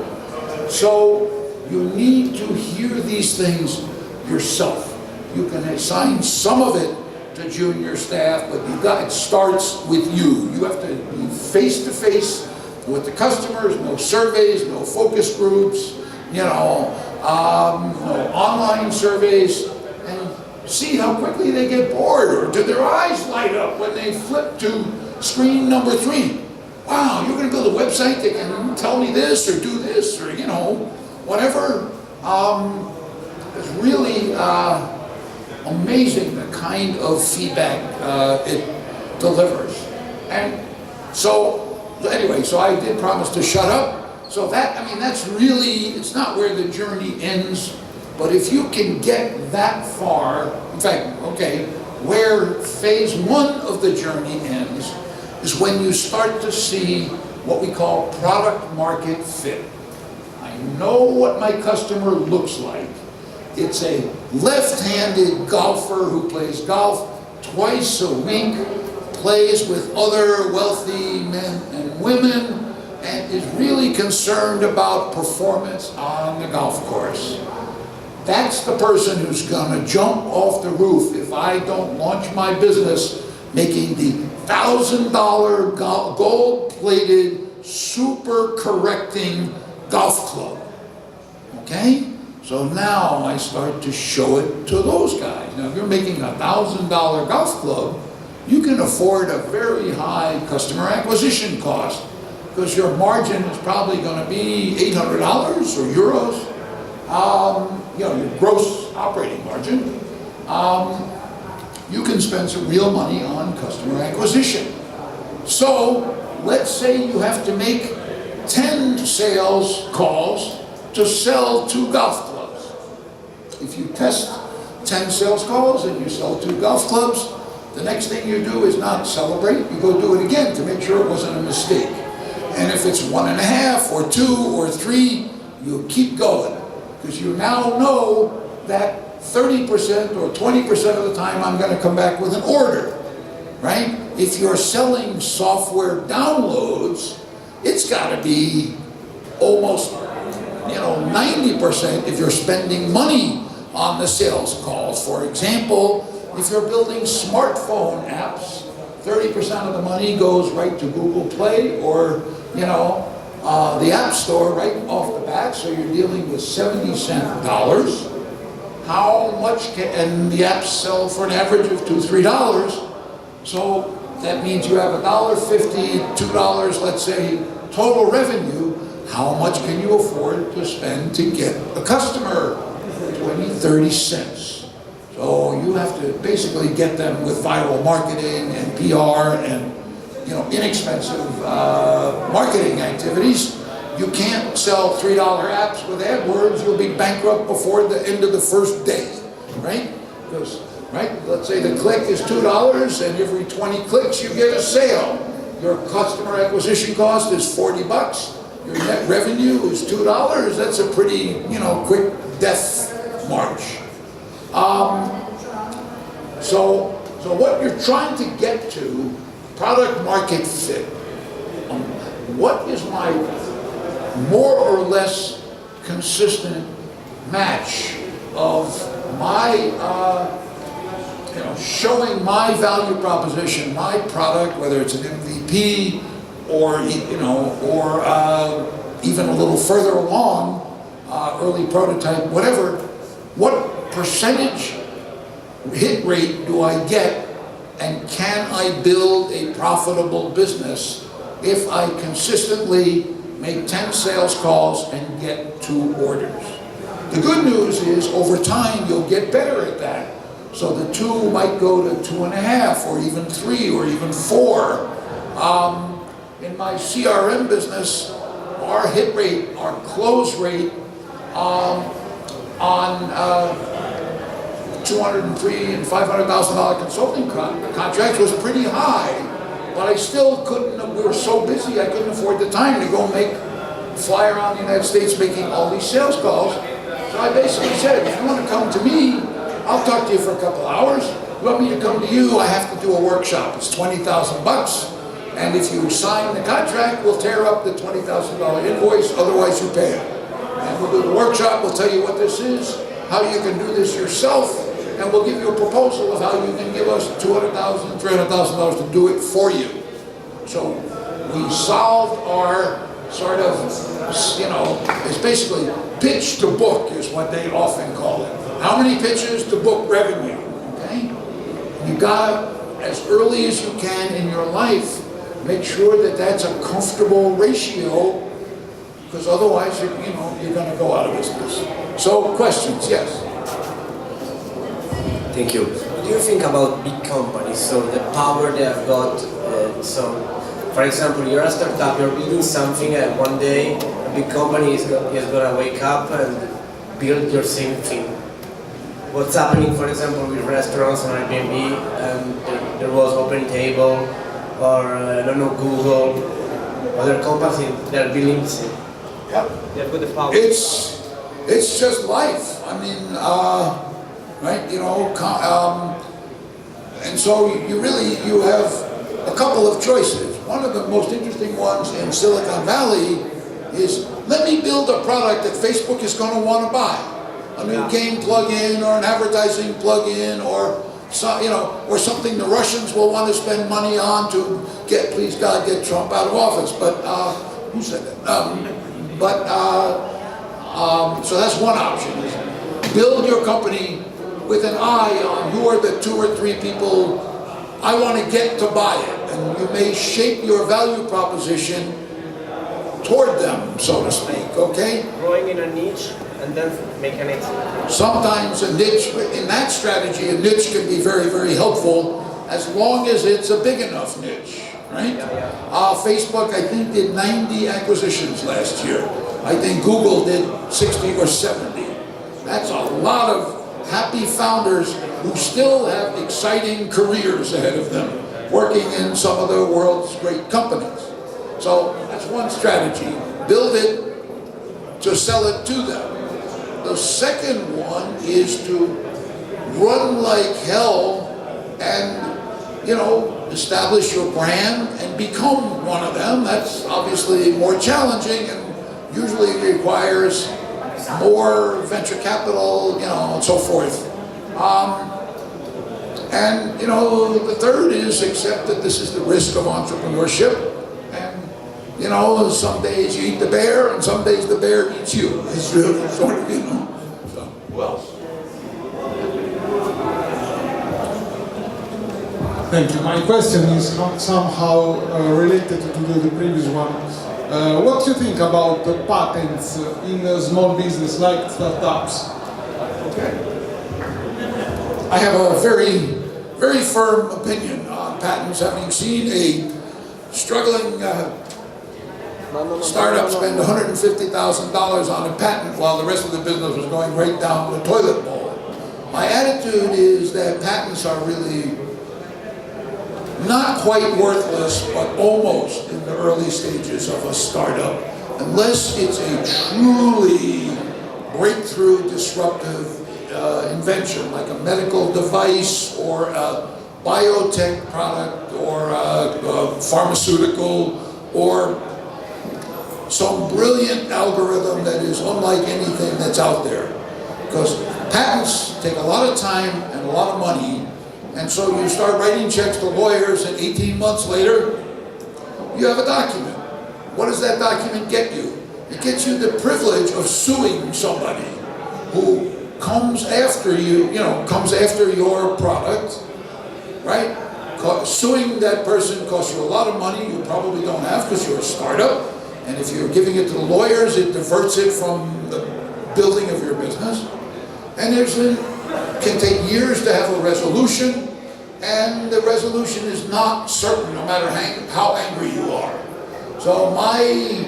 So you need to hear these things yourself. You can assign some of it to junior staff, but it starts with you. You have to be face to face with the customers, no surveys, no focus groups, you know, no online surveys, and see how quickly they get bored, or do their eyes light up when they flip to screen number 3. Wow, you're going to build a website that can tell me this or do this, or, you know, whatever. It's really amazing the kind of feedback it delivers. And so, anyway, so I did promise to shut up. So that, I mean, that's really, it's not where the journey ends, but if you can get that far, in fact, okay, where phase 1 of the journey ends is when you start to see what we call product market fit. I know what my customer looks like. It's a left-handed golfer who plays golf twice a week, plays with other wealthy men and women, and is really concerned about performance on the golf course. That's the person who's gonna jump off the roof if I don't launch my business making the $1,000 gold-plated, super correcting golf club. Okay? So now I start to show it to those guys. Now if you're making $1,000 golf club, you can afford a very high customer acquisition cost, because your margin is probably going to be $800 or euros, you know, your gross operating margin. You can spend some real money on customer acquisition. So let's say you have to make 10 sales calls to sell 2 golf clubs. If you test 10 sales calls and you sell 2 golf clubs, the next thing you do is not celebrate, you go do it again to make sure it wasn't a mistake. And if it's 1.5 or 2 or 3, you keep going, because you now know that 30% or 20% of the time I'm going to come back with an order, right? If you're selling software downloads, it's got to be almost, you know, 90% if you're spending money on the sales calls. For example, if you're building smartphone apps, 30% of the money goes right to Google Play or, you know, the App Store right off the bat, so you're dealing with 70-cent dollars. How much can, and the apps sell for an average of $2, $3. So that means you have $1.50, $2, let's say, total revenue. How much can you afford to spend to get a customer? 20, 30 cents. So you have to basically get them with viral marketing and PR and, you know, inexpensive marketing activities. You can't sell $3 apps with AdWords. You'll be bankrupt before the end of the first day, right? Because, right, let's say the click is $2 and every 20 clicks you get a sale. Your customer acquisition cost is 40 bucks. Your net revenue is $2. That's a pretty, you know, quick death march. So what you're trying to get to, product market fit. What is my more or less consistent match of my, you know, showing my value proposition, my product, whether it's an MVP or, you know, or even a little further along, early prototype, whatever, what percentage hit rate do I get, and can I build a profitable business if I consistently make 10 sales calls and get 2 orders? The good news is, over time, you'll get better at that. So the 2 might go to 2.5, or even 3, or even 4. In my CRM business, our hit rate, our close rate on $203,000 and $500,000 consulting contracts was pretty high, but I still couldn't. We were so busy, I couldn't afford the time to go fly around the United States making all these sales calls. So I basically said, if you want to come to me, I'll talk to you for a couple hours. You want me to come to you, I have to do a workshop. It's $20,000 bucks. And if you sign the contract, we'll tear up the $20,000 invoice, otherwise you pay it. And we'll do the workshop, we'll tell you what this is, how you can do this yourself, and we'll give you a proposal of how you can give us $200,000, $300,000 to do it for you. So we solved our sort of, it's basically pitch to book is what they often call it. How many pitches to book revenue, okay? You gotta, as early as you can in your life, make sure that that's a comfortable ratio, because otherwise, you're going to go out of business. So, questions? Yes.
Thank you. What do you think about big companies? So the power they have got. So, for example, you're a startup, you're building something, and one day a big company is going to wake up and build your same thing. What's happening, for example, with restaurants on Airbnb? There was OpenTable, or I don't know, Google, other companies. They're building.
Yep.
They've got the power.
It's just life. I mean, right? And so you have a couple of choices. One of the most interesting ones in Silicon Valley is, let me build a product that Facebook is going to want to buy. A new game plug-in, or an advertising plug-in, or or something the Russians will want to spend money on to please God, get Trump out of office. But who said that? So that's one option. Build your company with an eye on who are the 2 or 3 people I want to get to buy it, and you may shape your value proposition toward them, so to speak. Okay?
Growing in a niche and then make an exit.
Sometimes a niche, in that strategy, a niche can be very, very helpful as long as it's a big enough niche, right? Facebook, I think, did 90 acquisitions last year. I think Google did 60 or 70. That's a lot of happy founders who still have exciting careers ahead of them, working in some of the world's great companies. So that's one strategy. Build it to sell it to them. The second one is to run like hell and, establish your brand and become one of them. That's obviously more challenging and usually requires more venture capital, and so forth. And the third is accept that this is the risk of entrepreneurship. And, some days you eat the bear, and some days the bear eats you. It's really sort of, So, who else?
Thank you. My question is somehow related to the previous one. What do you think about the patents in a small business like startups?
Okay. I have a very, very firm opinion on patents, having seen a struggling startup spend $150,000 on a patent while the rest of the business was going right down the toilet bowl. My attitude is that patents are really not quite worthless, but almost in the early stages of a startup, unless it's a truly breakthrough, disruptive invention, like a medical device or a biotech product or a pharmaceutical or some brilliant algorithm that is unlike anything that's out there. Because patents take a lot of time and a lot of money, and so you start writing checks to lawyers, and 18 months later, you have a document. What does that document get you? It gets you the privilege of suing somebody who comes after you, comes after your product, right? Suing that person costs you a lot of money you probably don't have because you're a startup. And if you're giving it to the lawyers, it diverts it from the building of your business. And can take years to have a resolution, and the resolution is not certain no matter how angry you are. So my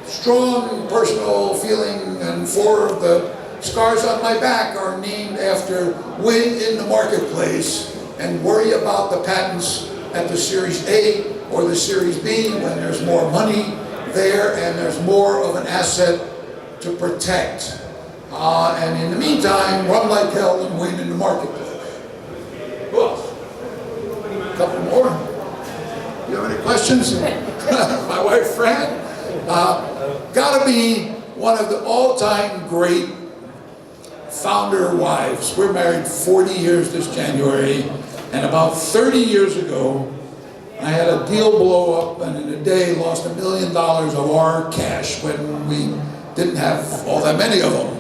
strong personal feeling and 4 of the scars on my back are named after win in the marketplace and worry about the patents at the Series A or the Series B when there's more money there and there's more of an asset to protect. And in the meantime, run like hell and win in the marketplace. Who else? A couple more. You have any questions? My wife, Fran, gotta be one of the all-time great founder wives. We're married 40 years this January, and about 30 years ago, I had a deal blow up, and in a day lost $1 million of our cash when we didn't have all that many of them.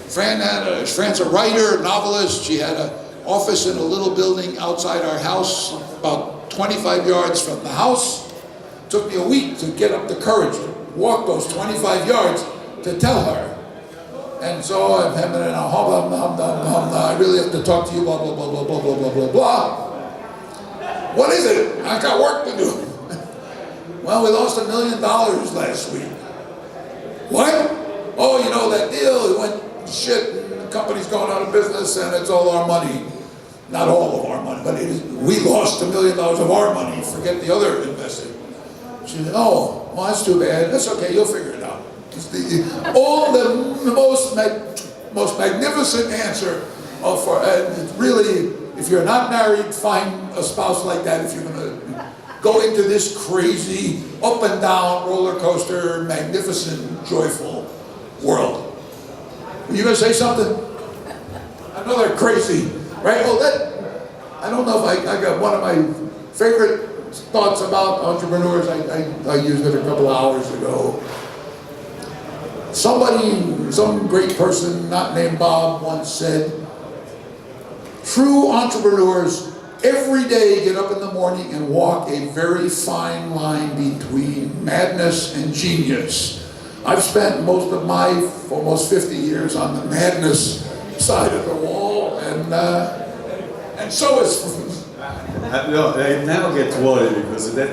Fran's a writer, novelist. She had an office in a little building outside our house, about 25 yards from the house. It took me a week to get up the courage to walk those 25 yards to tell her. And so I'm having I really have to talk to you, blah, blah, blah, blah, blah, blah, blah, blah, blah. What is it? I got work to do. Well, we lost $1 million last week. What? Oh, you know that deal, it went shit, and the company's going out of business, and it's all our money. Not all of our money, but we lost $1 million of our money. Forget the other investor. She said, oh, well, that's too bad. That's okay, you'll figure it out. It's the most magnificent answer really, if you're not married, find a spouse like that if you're going to go into this crazy, up and down, roller coaster, magnificent, joyful world. Were you going to say something? Another crazy, right? Oh, I don't know if I got one of my favorite thoughts about entrepreneurs. I used it a couple of hours ago. Some great person, not named Bob, once said, true entrepreneurs every day get up in the morning and walk a very fine line between madness and genius. I've spent most of my almost 50 years on the madness side of the wall, and so is.
No, I never get worried because the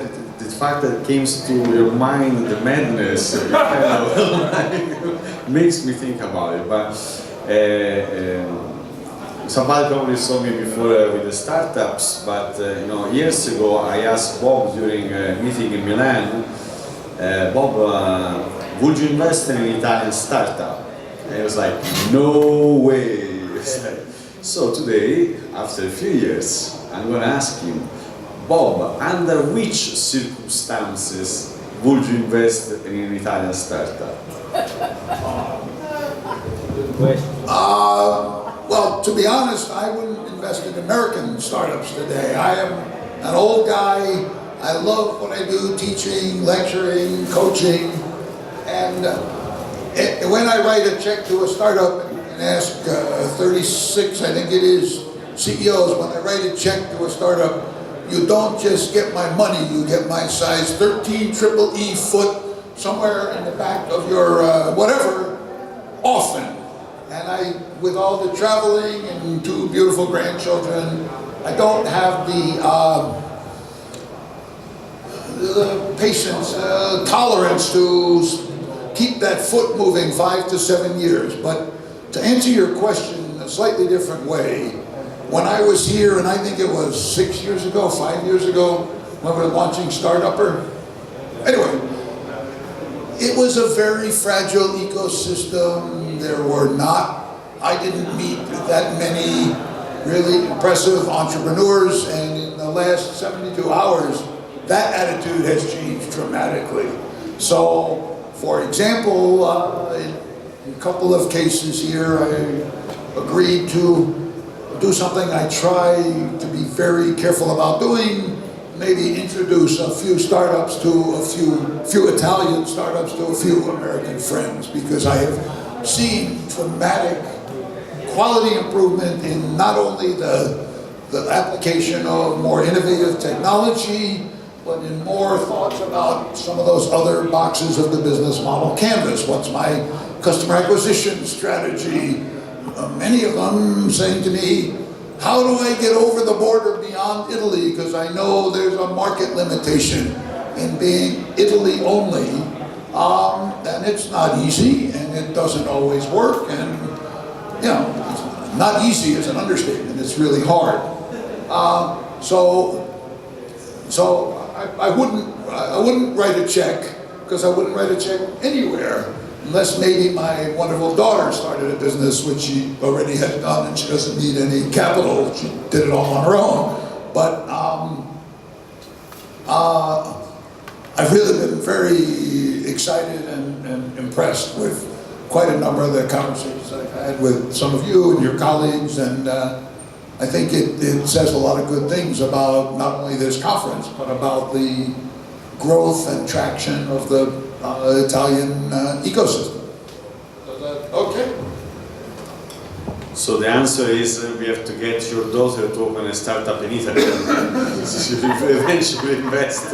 fact that comes to your mind, the madness, makes me think about it. But somebody probably saw me before with the startups. But years ago, I asked Bob during a meeting in Milan, Bob, would you invest in an Italian startup? And he was like, no way. So today, after a few years, I'm going to ask him, Bob, under which circumstances would you invest in an Italian startup?
Good question.
Well, to be honest, I wouldn't invest in American startups today. I am an old guy. I love what I do, teaching, lecturing, coaching. And when I write a check to a startup and ask 36, I think it is, CEOs, when I write a check to a startup, you don't just get my money, you get my size 13 triple E foot somewhere in the back of your whatever, often. And with all the traveling and 2 beautiful grandchildren, I don't have the patience, tolerance to keep that foot moving 5 to 7 years. But to answer your question in a slightly different way, when I was here, and I think it was 6 years ago, 5 years ago, when we were launching Startupper. Anyway, it was a very fragile ecosystem. I didn't meet that many really impressive entrepreneurs, and in the last 72 hours, that attitude has changed dramatically. So, for example, in a couple of cases here, I agreed to do something I try to be very careful about doing, maybe introduce a few startups to a few Italian startups to a few American friends, because I have seen dramatic quality improvement in not only the application of more innovative technology, but in more thoughts about some of those other boxes of the business model canvas. What's my customer acquisition strategy? Many of them saying to me, how do I get over the border beyond Italy? Because I know there's a market limitation in being Italy only. And it's not easy, and it doesn't always work. And, you know, not easy is an understatement. It's really hard. So I wouldn't write a check, because I wouldn't write a check anywhere, unless maybe my wonderful daughter started a business, which she already has done, and she doesn't need any capital. She did it all on her own. But I've really been very excited and impressed with quite a number of the conversations I've had with some of you and your colleagues, and I think it says a lot of good things about not only this conference, but about the growth and traction of the Italian ecosystem. Okay?
So the answer is we have to get your daughter to open a startup in Italy. She will eventually invest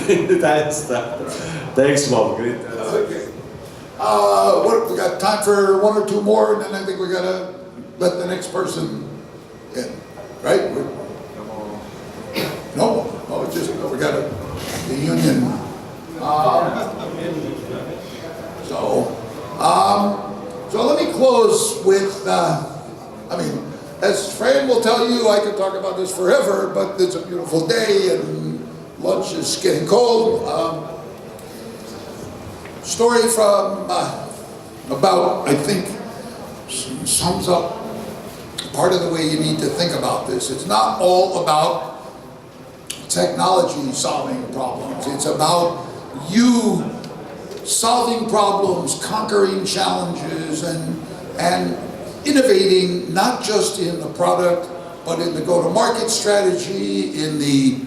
in the Italian startup. Thanks, Bob. Great.
Okay. What, we got time for one or two more, and then I think we gotta let the next person in, right? No, it's just, we got the union. So let me close with, I mean, as Fran will tell you, I could talk about this forever, but it's a beautiful day and lunch is getting cold. Story from about, I think, sums up part of the way you need to think about this. It's not all about technology solving problems. It's about you solving problems, conquering challenges, and innovating not just in the product, but in the go-to-market strategy, in the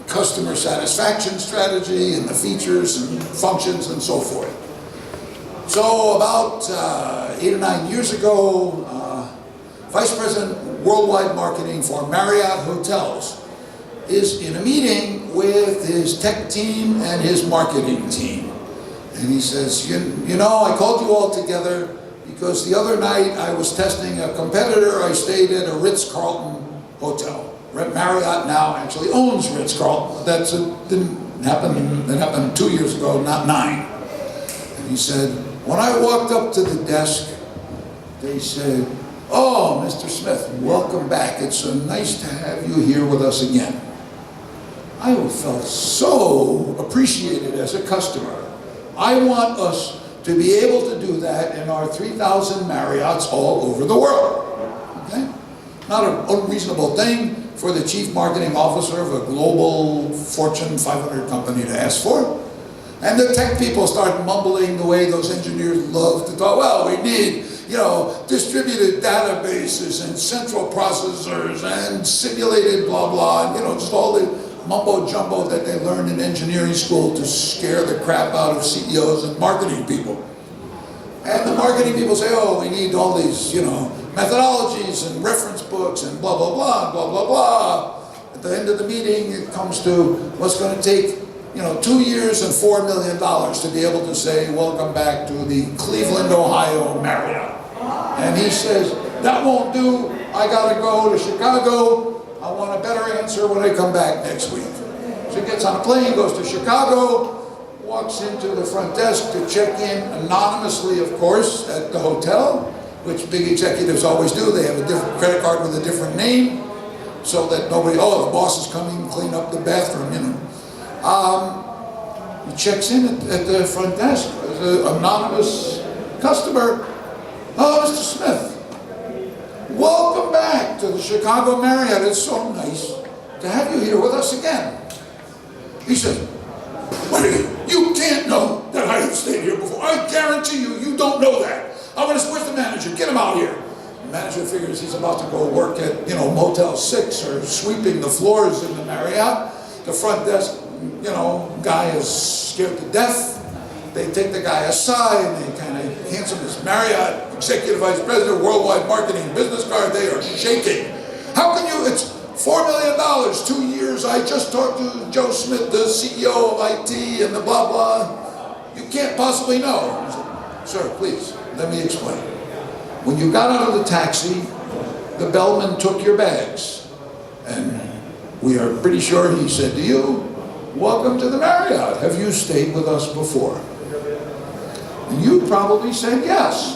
customer satisfaction strategy, in the features and functions and so forth. So about 8 or 9 years ago, Vice President Worldwide Marketing for Marriott Hotels is in a meeting with his tech team and his marketing team. And he says, you know, I called you all together because the other night I was testing a competitor. I stayed at a Ritz-Carlton hotel. Marriott now actually owns Ritz-Carlton. That didn't happen. That happened 2 years ago, not 9. And he said, when I walked up to the desk, they said, oh, Mr. Smith, welcome back. It's so nice to have you here with us again. I felt so appreciated as a customer. I want us to be able to do that in our 3,000 Marriotts all over the world. Okay? Not an unreasonable thing for the chief marketing officer of a global Fortune 500 company to ask for. And the tech people start mumbling the way those engineers love to talk. Well, we need, you know, distributed databases and central processors and simulated blah blah, and, you know, just all the mumbo jumbo that they learn in engineering school to scare the crap out of CEOs and marketing people. And the marketing people say, oh, we need all these, you know, methodologies and reference books and blah blah blah blah blah blah. At the end of the meeting, it comes to what's going to take, you know, 2 years and $4 million to be able to say, welcome back to the Cleveland, Ohio Marriott. And he says, that won't do. I got to go to Chicago. I want a better answer when I come back next week. So he gets on a plane, goes to Chicago, walks into the front desk to check in anonymously, of course, at the hotel, which big executives always do. They have a different credit card with a different name, so that nobody, oh, the boss is coming, clean up the bathroom, you know. He checks in at the front desk as an anonymous customer. Oh, Mr. Smith, welcome back to the Chicago Marriott. It's so nice to have you here with us again. He says, wait, you can't know that I have stayed here before. I guarantee you, you don't know that. Where's the manager? Get him out here. The manager figures he's about to go work at, you know, Motel 6 or sweeping the floors in the Marriott. The front desk, guy is scared to death. They take the guy aside and they kind of hands him his Marriott Executive Vice President Worldwide Marketing business card. They are shaking. How can you, it's $4 million, 2 years. I just talked to Joe Smith, the CEO of IT and the blah, blah. You can't possibly know. I said, sir, please, let me explain. When you got out of the taxi, the bellman took your bags. And we are pretty sure he said to you, welcome to the Marriott. Have you stayed with us before? And you probably said yes.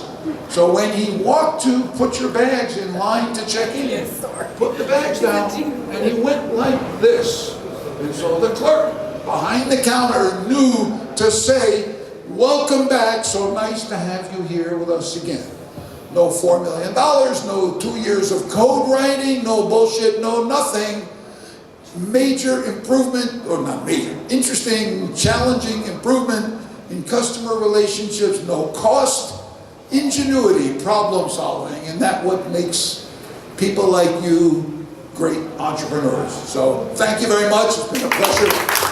So when he walked to put your bags in line to check in, put the bags down, and he went like this. And so the clerk behind the counter knew to say, welcome back, so nice to have you here with us again. No $4 million, no 2 years of code writing, no bullshit, no nothing. Major improvement, or not major, interesting, challenging improvement in customer relationships, no cost, ingenuity, problem solving, and that's what makes people like you great entrepreneurs. So thank you very much. It's been a pleasure.